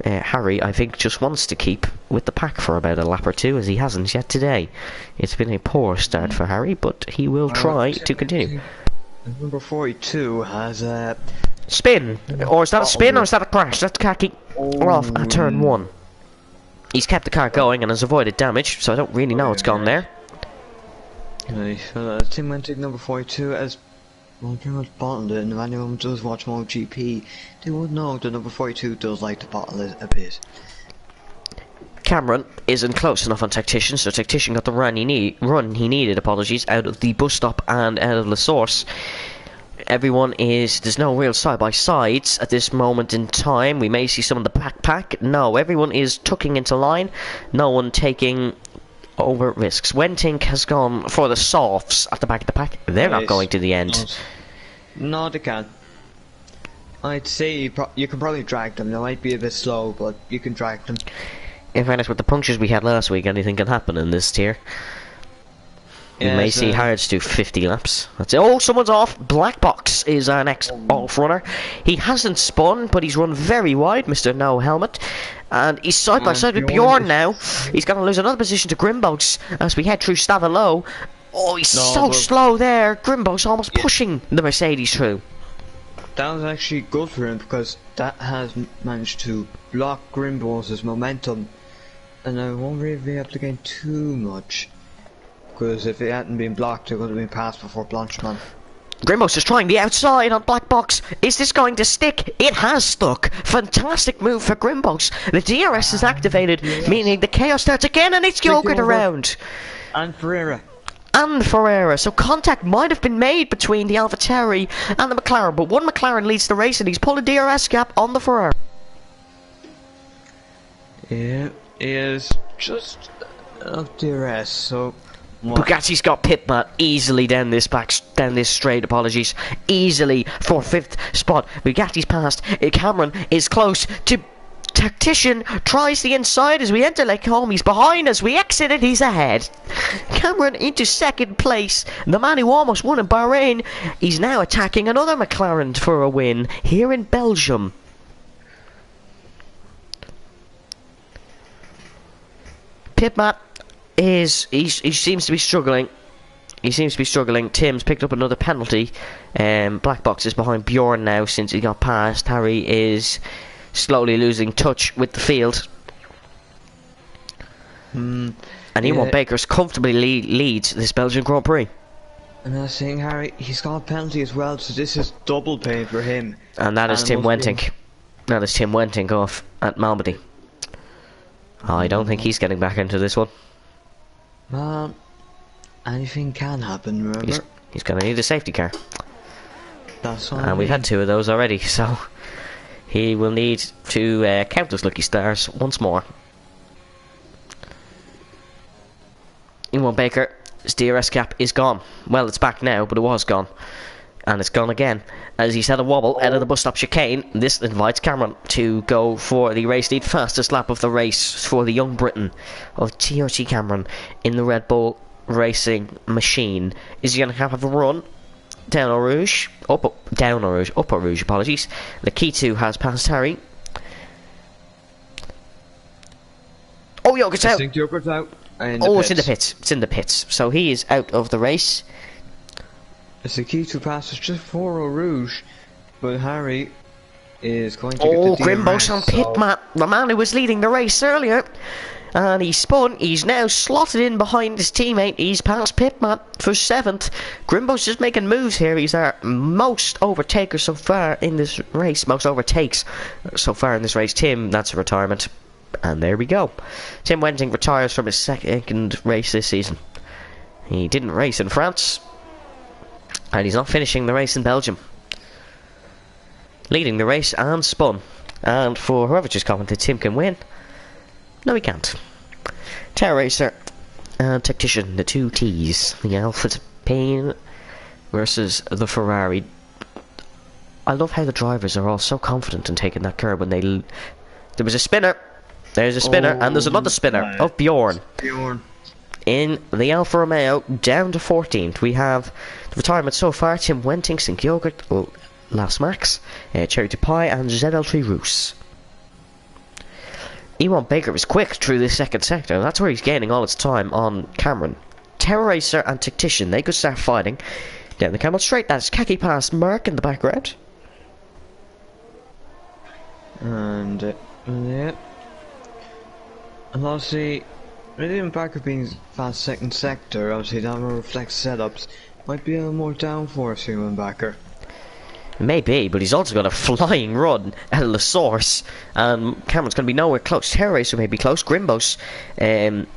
Harry, I think, just wants to keep with the pack for about a lap or two, as he hasn't yet today. It's been a poor start for Harry, but he will try to continue. Number 42 has a spin, or is that a spin, or is that a crash? That's khaki. We're off at turn 1. He's kept the car going and has avoided damage, so I don't really know what's gone there. Right, Tim Wenting, number 42, has pretty much bottled it, and if anyone does watch MotoGP, they would know that number 42 does like to bottle it a bit. Cameron isn't close enough on Tactician, so Tactician got the run he needed, out of the bus stop and out of the source. Everyone is, there's no real side-by-sides at this moment in time. We may see some of the backpack. No, everyone is tucking into line. No one taking over risks. Wentink has gone for the softs at the back of the pack. They're not going to the end. No, they can't. I'd say you can probably drag them. They might be a bit slow, but you can drag them. In fairness, with the punctures we had last week, anything can happen in this tier. We may see Harrods do 50 laps. That's it. Oh, someone's off. Black Box is our next off runner. He hasn't spun, but he's run very wide, Mr. No Helmet. And he's side by side with Bjorn now. He's going to lose another position to Grimbos as we head through Stavelo. Oh, he's so slow there. Grimbos almost pushing the Mercedes through. That was actually good for him because that has managed to block Grimbos' momentum. And I won't really be able to gain too much. Because if it hadn't been blocked, it would have been passed before Blanchman. Grimbos is trying the outside on Black Box. Is this going to stick? It has stuck. Fantastic move for Grimbos. The DRS is activated, meaning the chaos starts again, and it's Yogurt around. And Ferreira. So contact might have been made between the AlphaTauri and the McLaren, but one McLaren leads the race, and he's pulled a DRS gap on the Ferrari. Yeah, he is just of DRS, so... Bugatti's got pit mat easily down this straight, apologies. Easily for 5th spot. Bugatti's passed. Cameron is close to Tactician. Tries the inside as we enter Lake Home. He's behind as we exit it. He's ahead. Cameron into 2nd place. The man who almost won in Bahrain. He's now attacking another McLaren for a win here in Belgium. Pit mat. He seems to be struggling. Tim's picked up another penalty. Black Box is behind Bjorn now since he got past. Harry is slowly losing touch with the field. And Ewan Baker's comfortably leads this Belgian Grand Prix. And I was saying, Harry, he's got a penalty as well, so this is double pay for him. And that is Tim Wenting. That is Tim Wenting off at Malmedy. I don't think he's getting back into this one. anything can happen, remember? He's going to need a safety car. That's all. And we've had 2 of those already, so he will need to count those lucky stars once more. Ewan Baker, his DRS cap is gone. Well, it's back now, but it was gone. And it's gone again. As he's had a wobble out of the bus stop chicane, this invites Cameron to go for the race lead. Fastest lap of the race for the young Briton of TRT Cameron in the Red Bull Racing machine. Is he going to have a run? Down Eau Rouge. Up Eau Rouge, apologies. Lakitu has passed Harry. Oh, Yogurt's out. I think Yogurt's out. It's in the pits. It's in the pits. So he is out of the race. It's the key to passes just for Eau Rouge, but Harry is going to get the Grimbos on pit mat. The man who was leading the race earlier. And he spun. He's now slotted in behind his teammate. He's past pit mat for 7th. Grimbo's just making moves here. He's our most overtaker so far in this race. Most overtakes so far in this race. Tim, that's a retirement. And there we go. Tim Wenting retires from his 2nd race this season. He didn't race in France. And he's not finishing the race in Belgium. Leading the race and spun. And for whoever just commented, Tim can win. No, he can't. Terror Racer and Tactician, the 2 T's. The Alpha Payne versus the Ferrari. I love how the drivers are all so confident in taking that curb when they... There was a spinner. There's a spinner, and there's another spinner of Bjorn. In the Alfa Romeo, down to 14th. We have the retirement so far: Tim Wenting, St. Yogurt, Las Max, Cherry to Pie, and ZL3 Roos. Ewan Baker is quick through this 2nd sector. That's where he's gaining all his time on Cameron. Terror Racer and Tactician, they could start fighting. Down the Camel Straight, that's khaki past Mark in the background. And, yeah. And obviously, with Ewan Baker being fast 2nd sector, obviously that will reflect setups. Might be a little more downforce, Ewan Baker. Maybe, but he's also got a flying run out of the source. Cameron's going to be nowhere close. Terror Racer may be close. Grimbos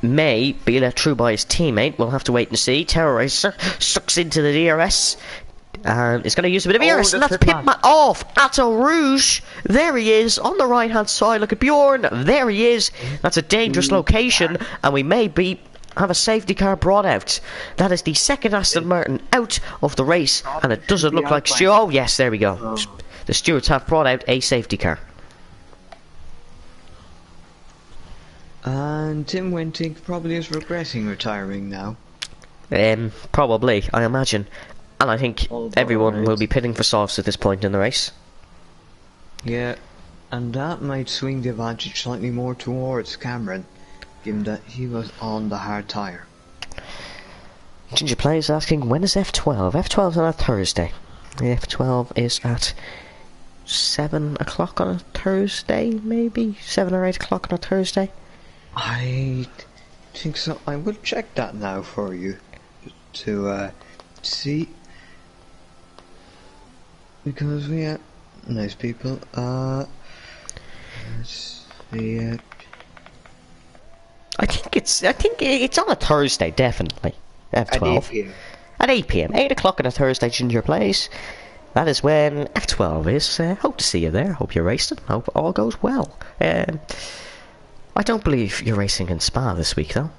may be let through by his teammate. We'll have to wait and see. Terror Racer sucks into the DRS. And it's going to use a bit of DRS. And that's Pitman off at Eau Rouge. There he is on the right hand side. Look at Bjorn. There he is. That's a dangerous location. And we may have a safety car brought out. That is the 2nd Aston Martin out of the race, and it doesn't look like Stuart. Oh yes, there we go. The stewards have brought out a safety car. And Tim Wenting probably is regretting retiring now. Probably, I imagine. And I think everyone will be pitting for softs at this point in the race. Yeah, and that might swing the advantage slightly more towards Cameron, given that he was on the hard tyre. Ginger Play is asking, when is F12? F12 is on a Thursday. F12 is at 7 o'clock on a Thursday, maybe? 7 or 8 o'clock on a Thursday? I think so. I will check that now for you to see. Because we are nice people. Let's see. I think it's on a Thursday, definitely. F12. At 8 p.m. At 8 p.m. 8 o'clock on a Thursday, Ginger Plays. That is when F12 is. Hope to see you there. Hope you're racing. Hope all goes well. I don't believe you're racing in Spa this week, though.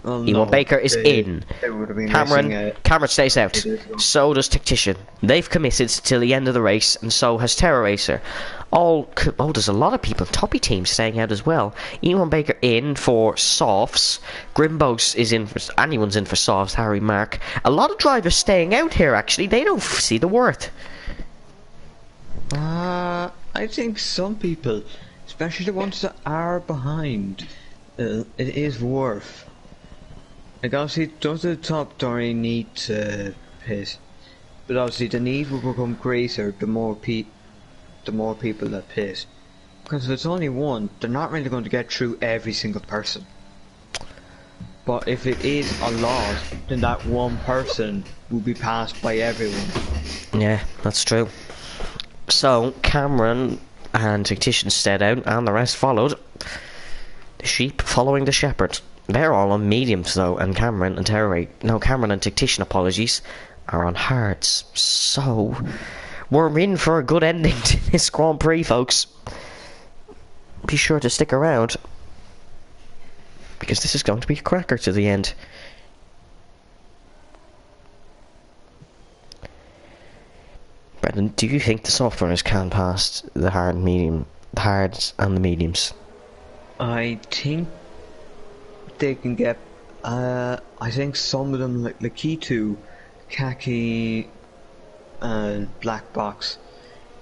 Well, Ewan Baker is in. Cameron stays out. So does Tactician. They've committed till the end of the race, and so has Terror Racer. There's a lot of people, toppy teams staying out as well. Ewan Baker in for softs. Grimbos is in for... Anyone's in for softs, Harry, Mark. A lot of drivers staying out here, actually. They don't see the worth. I think some people, especially the ones that are behind, it is worth. Like, obviously, does the top Dory need to pit? But obviously, the need will become greater the more people that pit. Because if it's only one, they're not really going to get through every single person. But if it is a lot, then that one person will be passed by everyone. Yeah, that's true. So, Cameron and Tactician stayed out, and the rest followed. The sheep following the shepherd. They're all on mediums though, and Cameron and Terry, no, Cameron and Tactician, apologies, are on hards. So we're in for a good ending to this Grand Prix, folks. Be sure to stick around, because this is going to be a cracker to the end. Brendan, do you think the soft runners can pass the hard and medium, the hards and the mediums? I think they can get. I think some of them, like Lakitu, Khaki, and Black Box,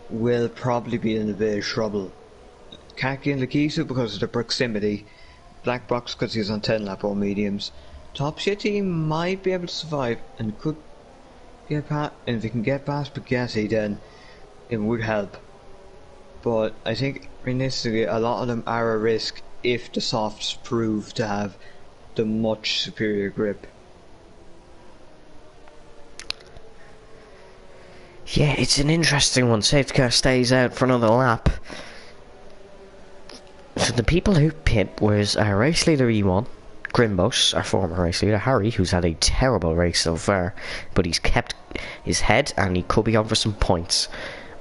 will probably be in a bit of trouble. Khaki and Lakitu because of the proximity. Black Box because he's on 10 lap all mediums. Top Shitty might be able to survive and could get past. And if he can get past Spaghetti, then it would help. But I think realistically, a lot of them are a risk if the softs prove to have the much superior grip. Yeah, it's an interesting one. Safety car stays out for another lap. So the people who pit was our race leader E1, Grimbos, our former race leader, Harry, who's had a terrible race so far, but he's kept his head and he could be on for some points.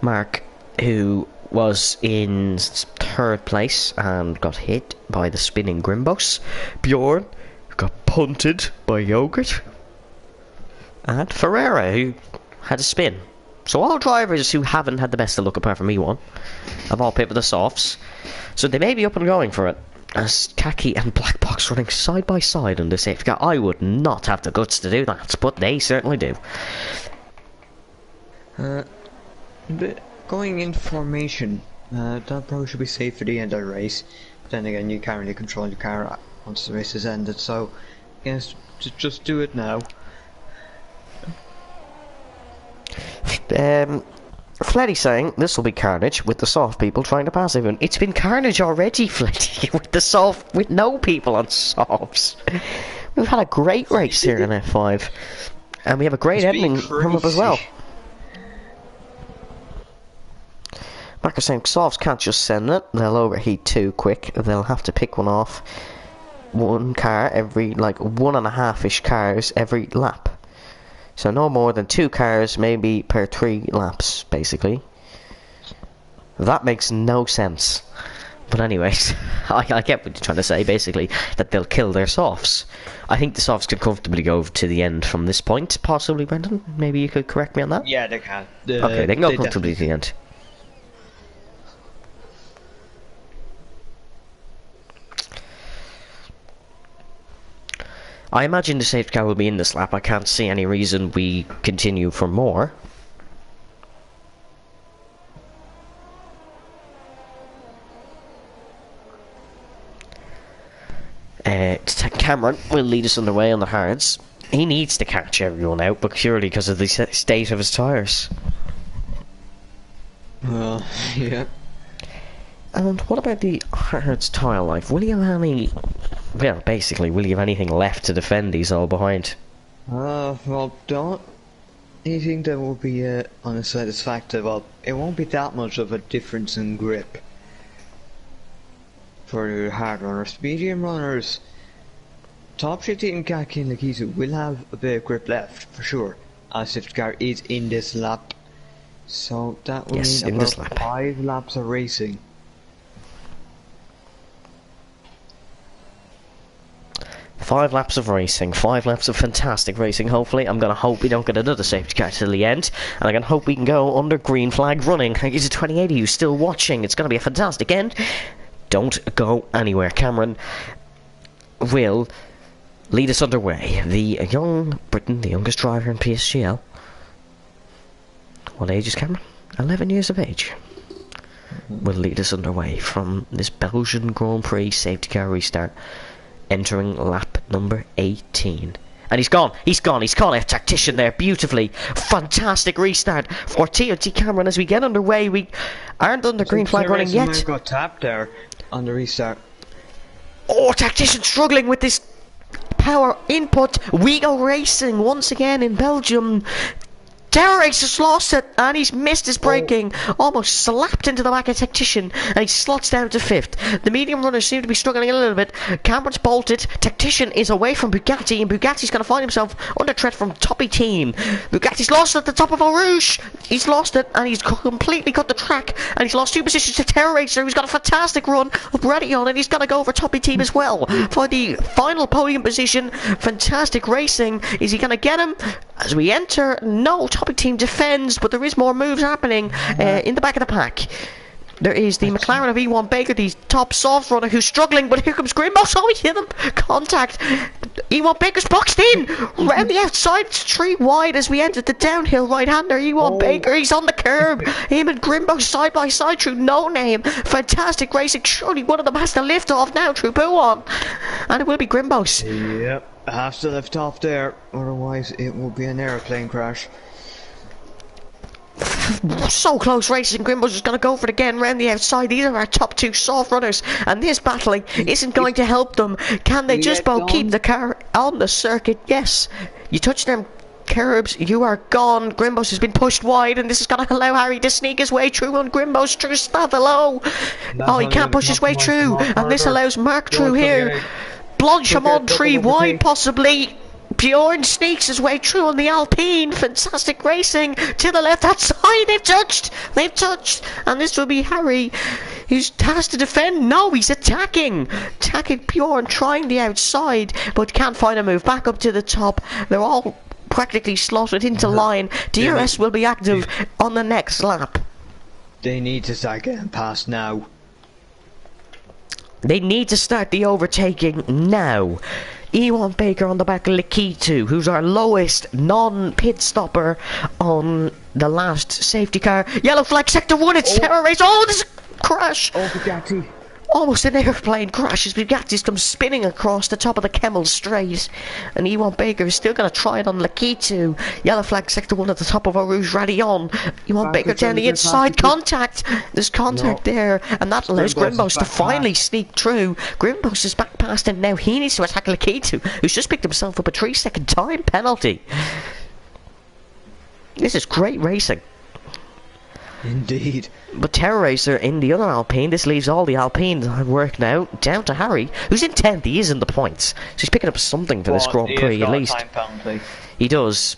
Mark, who was in third place and got hit by the spinning Grimbos. Bjorn, who got punted by Yogurt. And Ferreira, who had a spin. So all drivers who haven't had the best of luck apart from E1 have all pit with the softs. So they may be up and going for it. As Khaki and Black Box running side by side in the safety car. I would not have the guts to do that, but they certainly do. But going in formation, that probably should be safe for the end of the race. But then again, you can't really control your car once the race has ended, so yes, just do it now. Fleddy saying this will be carnage with the soft people trying to pass everyone. It's been carnage already, Fleddy, with no people on softs. We've had a great race here in F5, and we have a great ending coming up as well. Mark is saying softs can't just send it; they'll overheat too quick. They'll have to pick one off. One car every 1.5-ish cars every lap. So no more than 2 cars maybe per 3 laps, basically. That makes no sense. But anyways, I get what you're trying to say, basically, that they'll kill their softs. I think the softs can comfortably go to the end from this point, possibly, Brendan? Maybe you could correct me on that? Yeah, they can. Okay, they can go comfortably to the end. I imagine the safety car will be in this lap. I can't see any reason we continue for more. Cameron will lead us underway on the hards. He needs to catch everyone out, but purely because of the state of his tyres. Well, yeah. And what about the hards tyre life? Will you have any... Well, basically, will you have anything left to defend these all behind? Well, don't you think that will be on a satisfactory? Well, it won't be that much of a difference in grip for hard runners. Medium runners, Top Shitty and Khaki and Lakitu will have a bit of grip left, for sure, as if the car is in this lap. So that will mean about 5 laps of racing. 5 laps of racing, 5 laps of fantastic racing, hopefully. I'm going to hope we don't get another safety car till the end. And I'm going to hope we can go under green flag running. Thank you to 2080 who's still watching. It's going to be a fantastic end. Don't go anywhere. Cameron will lead us underway. The young Britain, the youngest driver in PSGL. What age is Cameron? 11 years of age. Will lead us underway from this Belgian Grand Prix safety car restart. Entering lap number 18. And he's gone, he's caught a tactician there beautifully. Fantastic restart for TOT Cameron as we get underway. We aren't under green flag running yet. Got tapped there on the restart. Oh, tactician struggling with this power input. We go racing once again in Belgium. Terror Race just lost it, and he's missed his braking. Almost slapped into the back of Tactician, and he slots down to 5th. The medium runners seem to be struggling a little bit. Cameron's bolted. Tactician is away from Bugatti, and Bugatti's going to find himself under threat from Toppy Team. Bugatti's lost at the top of Eau Rouge. He's lost it, and he's completely cut the track, and he's lost 2 positions to Terror Racer, who's got a fantastic run up ready on, and he's going to go over Toppy Team as well for the final podium position. Fantastic racing. Is he going to get him? As we enter, no, Topic Team defends, but there is more moves happening in the back of the pack. There is the McLaren of E1 Baker, the top soft runner, who's struggling, but here comes Grimbox. Oh, he hit him. Contact. E1 Baker's boxed in. Round the outside, it's 3 wide as we enter the downhill right-hander. E1 Baker, he's on the curb. Him and Grimbox side by side through No Name. Fantastic racing. Surely one of them has to lift off now through Buon. And it will be Grimbox. Yep. Has to lift off there, otherwise it will be an airplane crash. So close racing. Grimbo's is going to go for it again round the outside. These are our top 2 soft runners, and this battling isn't going to help them. Can they just both keep the car on the circuit? Yes. You touch them curbs, you are gone. Grimbos has been pushed wide, and this is going to allow Harry to sneak his way through on Grimbos through Stavilo. Oh, he can't push his way through, and this allows Mark through here. Blanchamon 3 wide possibly. Bjorn sneaks his way through on the Alpine. Fantastic racing to the left hand side. They've touched, and this will be Harry, who's has to defend. No, he's attacking Bjorn, trying the outside, but can't find a move back up to the top. They're all practically slotted into line. DRS will be active on the next lap. They need to start getting past now. They need to start the overtaking now. E1 Baker on the back of Lakitu, who's our lowest non-pit stopper on the last safety car. Yellow flag, sector 1, it's Terror Race. Oh, there's a crash. Oh, Bugatti. Almost an airplane crash as Bugatti's come spinning across the top of the Kemmel Straight. And E1 Baker is still going to try it on Lakitu. Yellow flag, sector 1 at the top of Eau Rouge, ready on. E1 Baker down the inside, contact. There's contact there, and that allows Grimbos to finally sneak through. Grimbos is back past him now. He needs to attack Lakitu, who's just picked himself up a 3-second time penalty. This is great racing. Indeed. But Terror Racer in the other Alpine. This leaves all the Alpines at work now, down to Harry, who's in 10th. He is in the points, so he's picking up something for this Grand Prix at least. He does.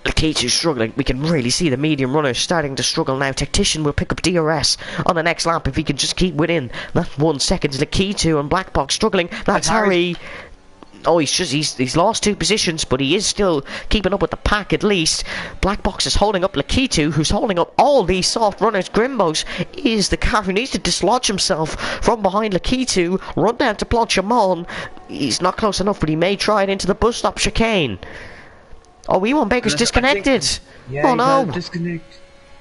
Lakitu's struggling. We can really see the medium runner starting to struggle now. Tactician will pick up DRS on the next lap if he can just keep within that 1 second. Lakitu and Black Box struggling. That's Harry. Oh, he's lost 2 positions, but he is still keeping up with the pack at least. Black Box is holding up Lakitu, who's holding up all these soft runners. Grimbos is the car who needs to dislodge himself from behind Lakitu, run down to Blanchamon. He's not close enough, but he may try it into the bus stop chicane. Oh, E1 Baker's disconnected. Oh no.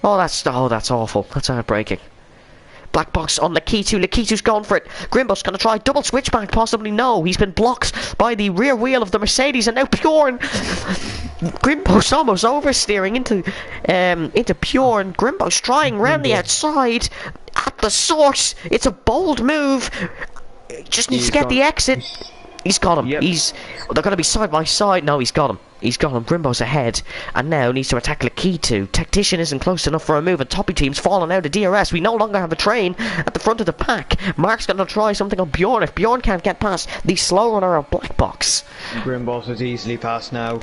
Oh, that's awful. That's heartbreaking. Black Box on Lakitu. Lakitu's gone for it. Grimbos going to try double switchback. Possibly no. He's been blocked by the rear wheel of the Mercedes, and now Bjorn. Grimbos almost oversteering into Bjorn. Grimbos trying round the outside at the source. It's a bold move. Just needs to get the exit. He's got him. Yep. They're going to be side by side. No, he's got him. Grimbo's ahead, and now needs to attack Lakitu. Tactician isn't close enough for a move, and Toppy Team's fallen out of DRS. We no longer have a train at the front of the pack. Mark's going to try something on Bjorn. If Bjorn can't get past the slow runner of Black Box. Grimbos is easily past now.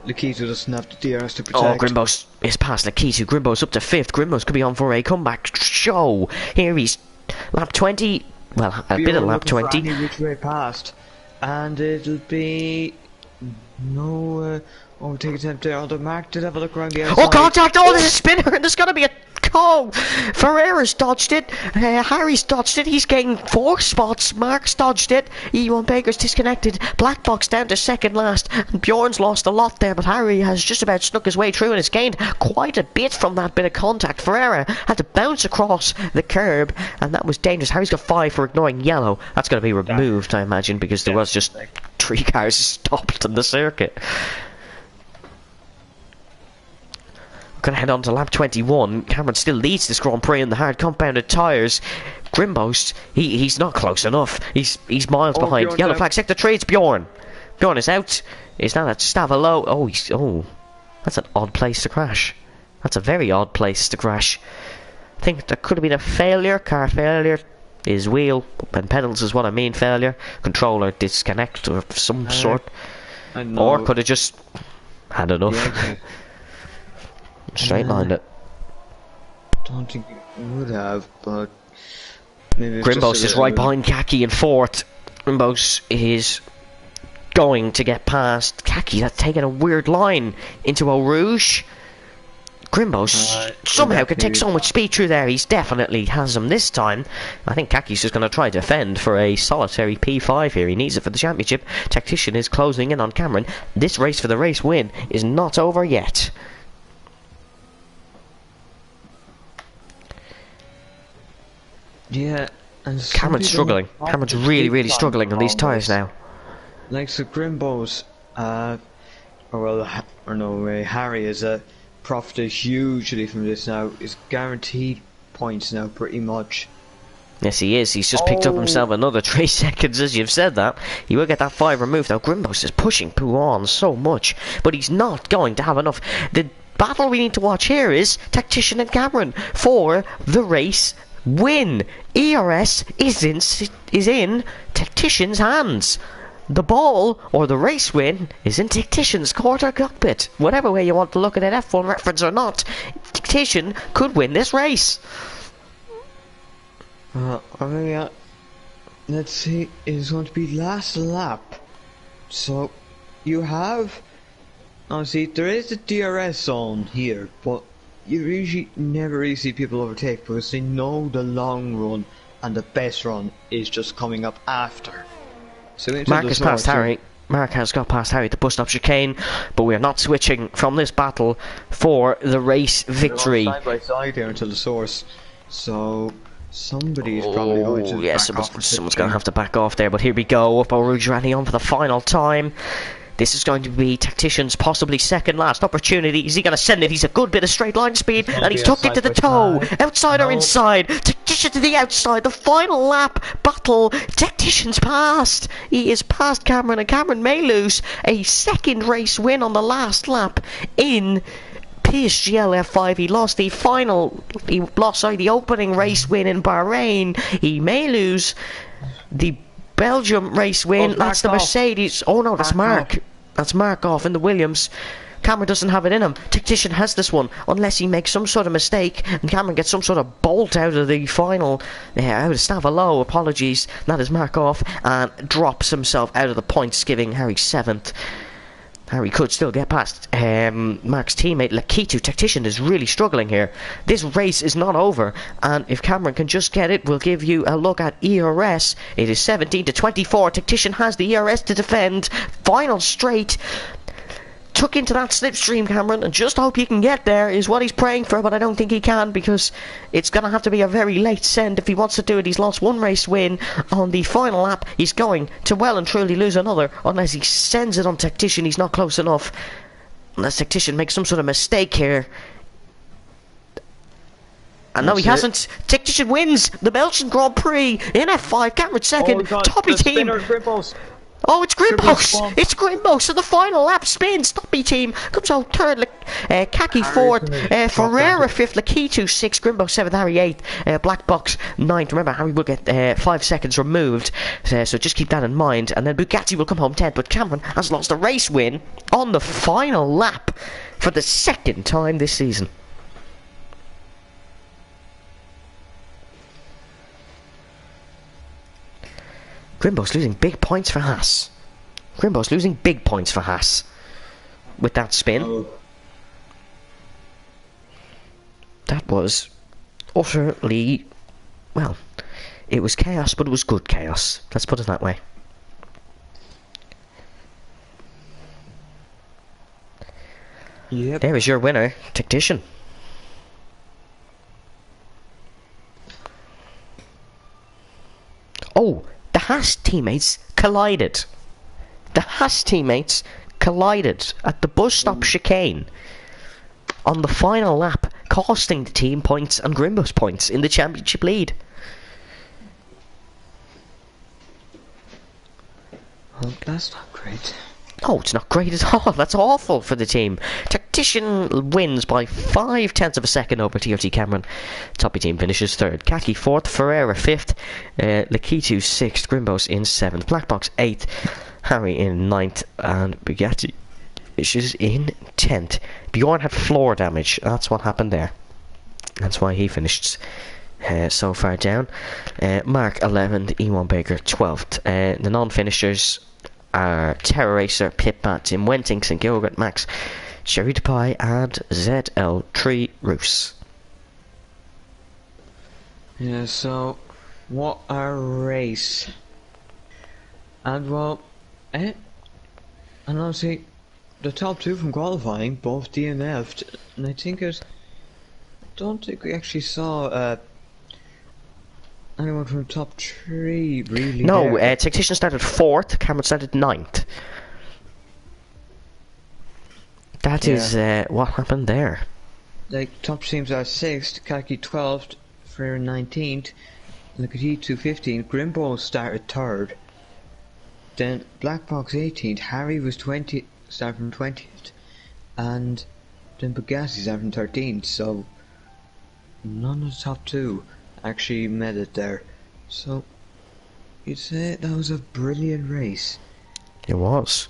Lakitu doesn't have the DRS to protect. Oh, Grimbos is past Lakitu. Grimbos up to 5th. Grimbos could be on for a comeback show. Here he's lap 20. Well, a bit of lap 20. Which way past. And it'll be no overtake attempt there on the mark. Did have a look around the outside. Oh, contact! Oh, there's a spinner, and there's going to be a call. Ferreira's dodged it. Harry's dodged it. He's gained 4 spots. Mark's dodged it. E1 Baker's disconnected. Black Box down to second last. And Bjorn's lost a lot there, but Harry has just about snuck his way through and has gained quite a bit from that bit of contact. Ferreira had to bounce across the curb, and that was dangerous. Harry's got 5 for ignoring yellow. That's going to be removed, I imagine, because there was just 3 cars stopped in the circuit. Gonna head on to lap 21. Cameron still leads this Grand Prix in the hard compounded tyres. Grimbost, he's not close enough. He's miles behind. Yellow flag, sector 3, it's Bjorn. Bjorn is out. Is that at Stavilo? That's an odd place to crash. That's a very odd place to crash. I think there could have been a failure. Car failure. His wheel and pedals is what I mean. Failure. Controller disconnect of some sort. Or could have just had enough. Yeah, Straight lined it. Don't think it would have, but maybe it's Grimbos just is right behind Kaki in fourth. Grimbos is going to get past Kaki. That's taking a weird line into Eau Rouge. Grimbos somehow can take so much speed through there. He's definitely has him this time. I think Kaki's just going to try to defend for a solitary P5 here. He needs it for the championship. Tactician is closing in on Cameron. This race for the race win is not over yet. Yeah, and Cameron's struggling. Cameron's really struggling on these tyres now. Like the Grimbos, Harry is profited hugely from this now. Is guaranteed points now, pretty much. Yes, he is. He's just picked up himself another 3 seconds as you've said that. He will get that 5 removed. Now, Grimbos is pushing Pooh on so much, but he's not going to have enough. The battle we need to watch here is Tactician and Cameron for the race win. ERS is in Tactician's hands. The ball, or the race win, is in Tactician's quarter cockpit. Whatever way you want to look at it, F1 reference or not, Tactician could win this race. Let's see, it's going to be last lap. So, you have... Honestly, there is a DRS zone here, but you usually never really see people overtake because they know the long run and the best run is just coming up after. So Mark has passed Harry. Mark has got past Harry at the bus stop chicane, but we are not switching from this battle for the race victory. Side by side there until the source. So somebody's probably going to yeah, someone's going to have to back off there. But here we go. Up Eau Rouge rally on for the final time. This is going to be Tactician's possibly second last opportunity. Is he going to send it? He's a good bit of straight line speed, and he's tucked into the toe. Outside or inside? Tactician to the outside. The final lap battle. Tactician's passed. He is past Cameron, and Cameron may lose a second race win on the last lap in PSGL F5. He lost the opening race win in Bahrain. He may lose the Belgium race win. That's the Mercedes. Oh no, that's Mark. That's Mark off in the Williams. Cameron doesn't have it in him. Tactician has this one, unless he makes some sort of mistake and Cameron gets some sort of bolt out of the final. Out of Stavalo, apologies. That is Mark off and drops himself out of the points, giving Harry 7th. Harry could still get past Mark's teammate Lakitu. Tactician is really struggling here. This race is not over, and if Cameron can just get it, we'll give you a look at ERS. It is 17 to 24. Tactician has the ERS to defend. Final straight. Took into that slipstream, Cameron, and just hope he can get there is what he's praying for, but I don't think he can because it's going to have to be a very late send if he wants to do it. He's lost one race win on the final lap. He's going to well and truly lose another unless he sends it on Tactician. He's not close enough. Unless Tactician makes some sort of mistake here. And no, he hasn't. Tactician wins the Belgian Grand Prix in F5. Cameron second. Toppy team. Oh, it's Grimbos! It's Grimbos! So the final lap spins. Toppy team comes out third. Kaki fourth. Ferreira fifth. Lakitu sixth. Grimbos seventh. Harry eighth. Black Box ninth. Remember, Harry will get 5 seconds removed. So just keep that in mind. And then Bugatti will come home 10th. But Cameron has lost a race win on the final lap for the second time this season. Grimbos losing big points for Haas. Grimbos losing big points for Haas with that spin. That was utterly, well, it was chaos, but it was good chaos. Let's put it that way. Yep. There is your winner, Tactician. Oh, the Haas teammates collided. The Haas teammates collided at the bus stop chicane on the final lap, costing the team points and Grimbos points in the championship lead. Well, that's not great. Oh, it's not great at all. That's awful for the team. Tactician wins by 0.5 of a second over TRT Cameron. Toppy team finishes third. Kaki fourth. Ferreira fifth. Lakitu sixth. Grimbos in seventh. Blackbox eighth. Harry in ninth. And Bugatti finishes in 10th. Bjorn had floor damage. That's what happened there. That's why he finished so far down. Mark 11th. E1 Baker 12th. The non-finishers are Terror Racer, Pippat, Tim Wentings and Gilbert Max, Cherry Pie and ZL3 Roos. Yeah, so what a race. And well, and honestly, the top two from qualifying both DNF'd, and I don't think we actually saw anyone from top three really. No, Tactician started 4th, Cameron started 9th. That is what happened there. Like, top teams are 6th, Kaki 12th, Frere 19th, Lakati 15th, Grimbo started 3rd. Then Blackbox 18th, Harry was 20th, started from 20th, and then Bugatti started from 13th, so none of the top two actually made it there. So you'd say that was a brilliant race. It was.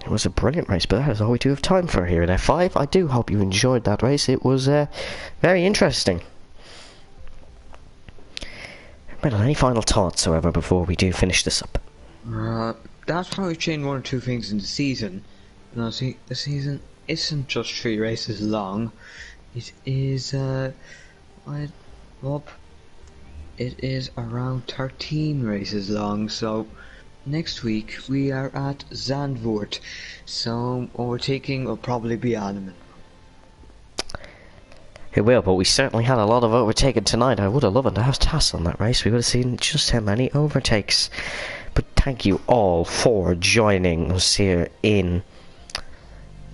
It was a brilliant race, but that is all we do have time for here in F5. I do hope you enjoyed that race. It was very interesting. Well, any final thoughts, however, before we do finish this up? That's probably changed one or two things in the season. Now, see, the season isn't just 3 races long. It is, it is around 13 races long, so next week we are at Zandvoort, so overtaking will probably be animal. It will, but we certainly had a lot of overtaking tonight. I would have loved to have Tass on that race. We would have seen just how many overtakes. But thank you all for joining us here in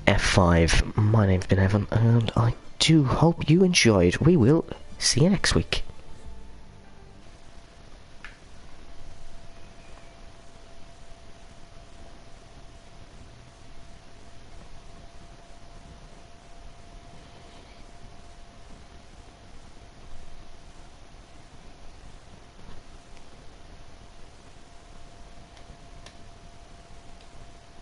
F5. My name's been Evan, and I do hope you enjoyed. We will see you next week.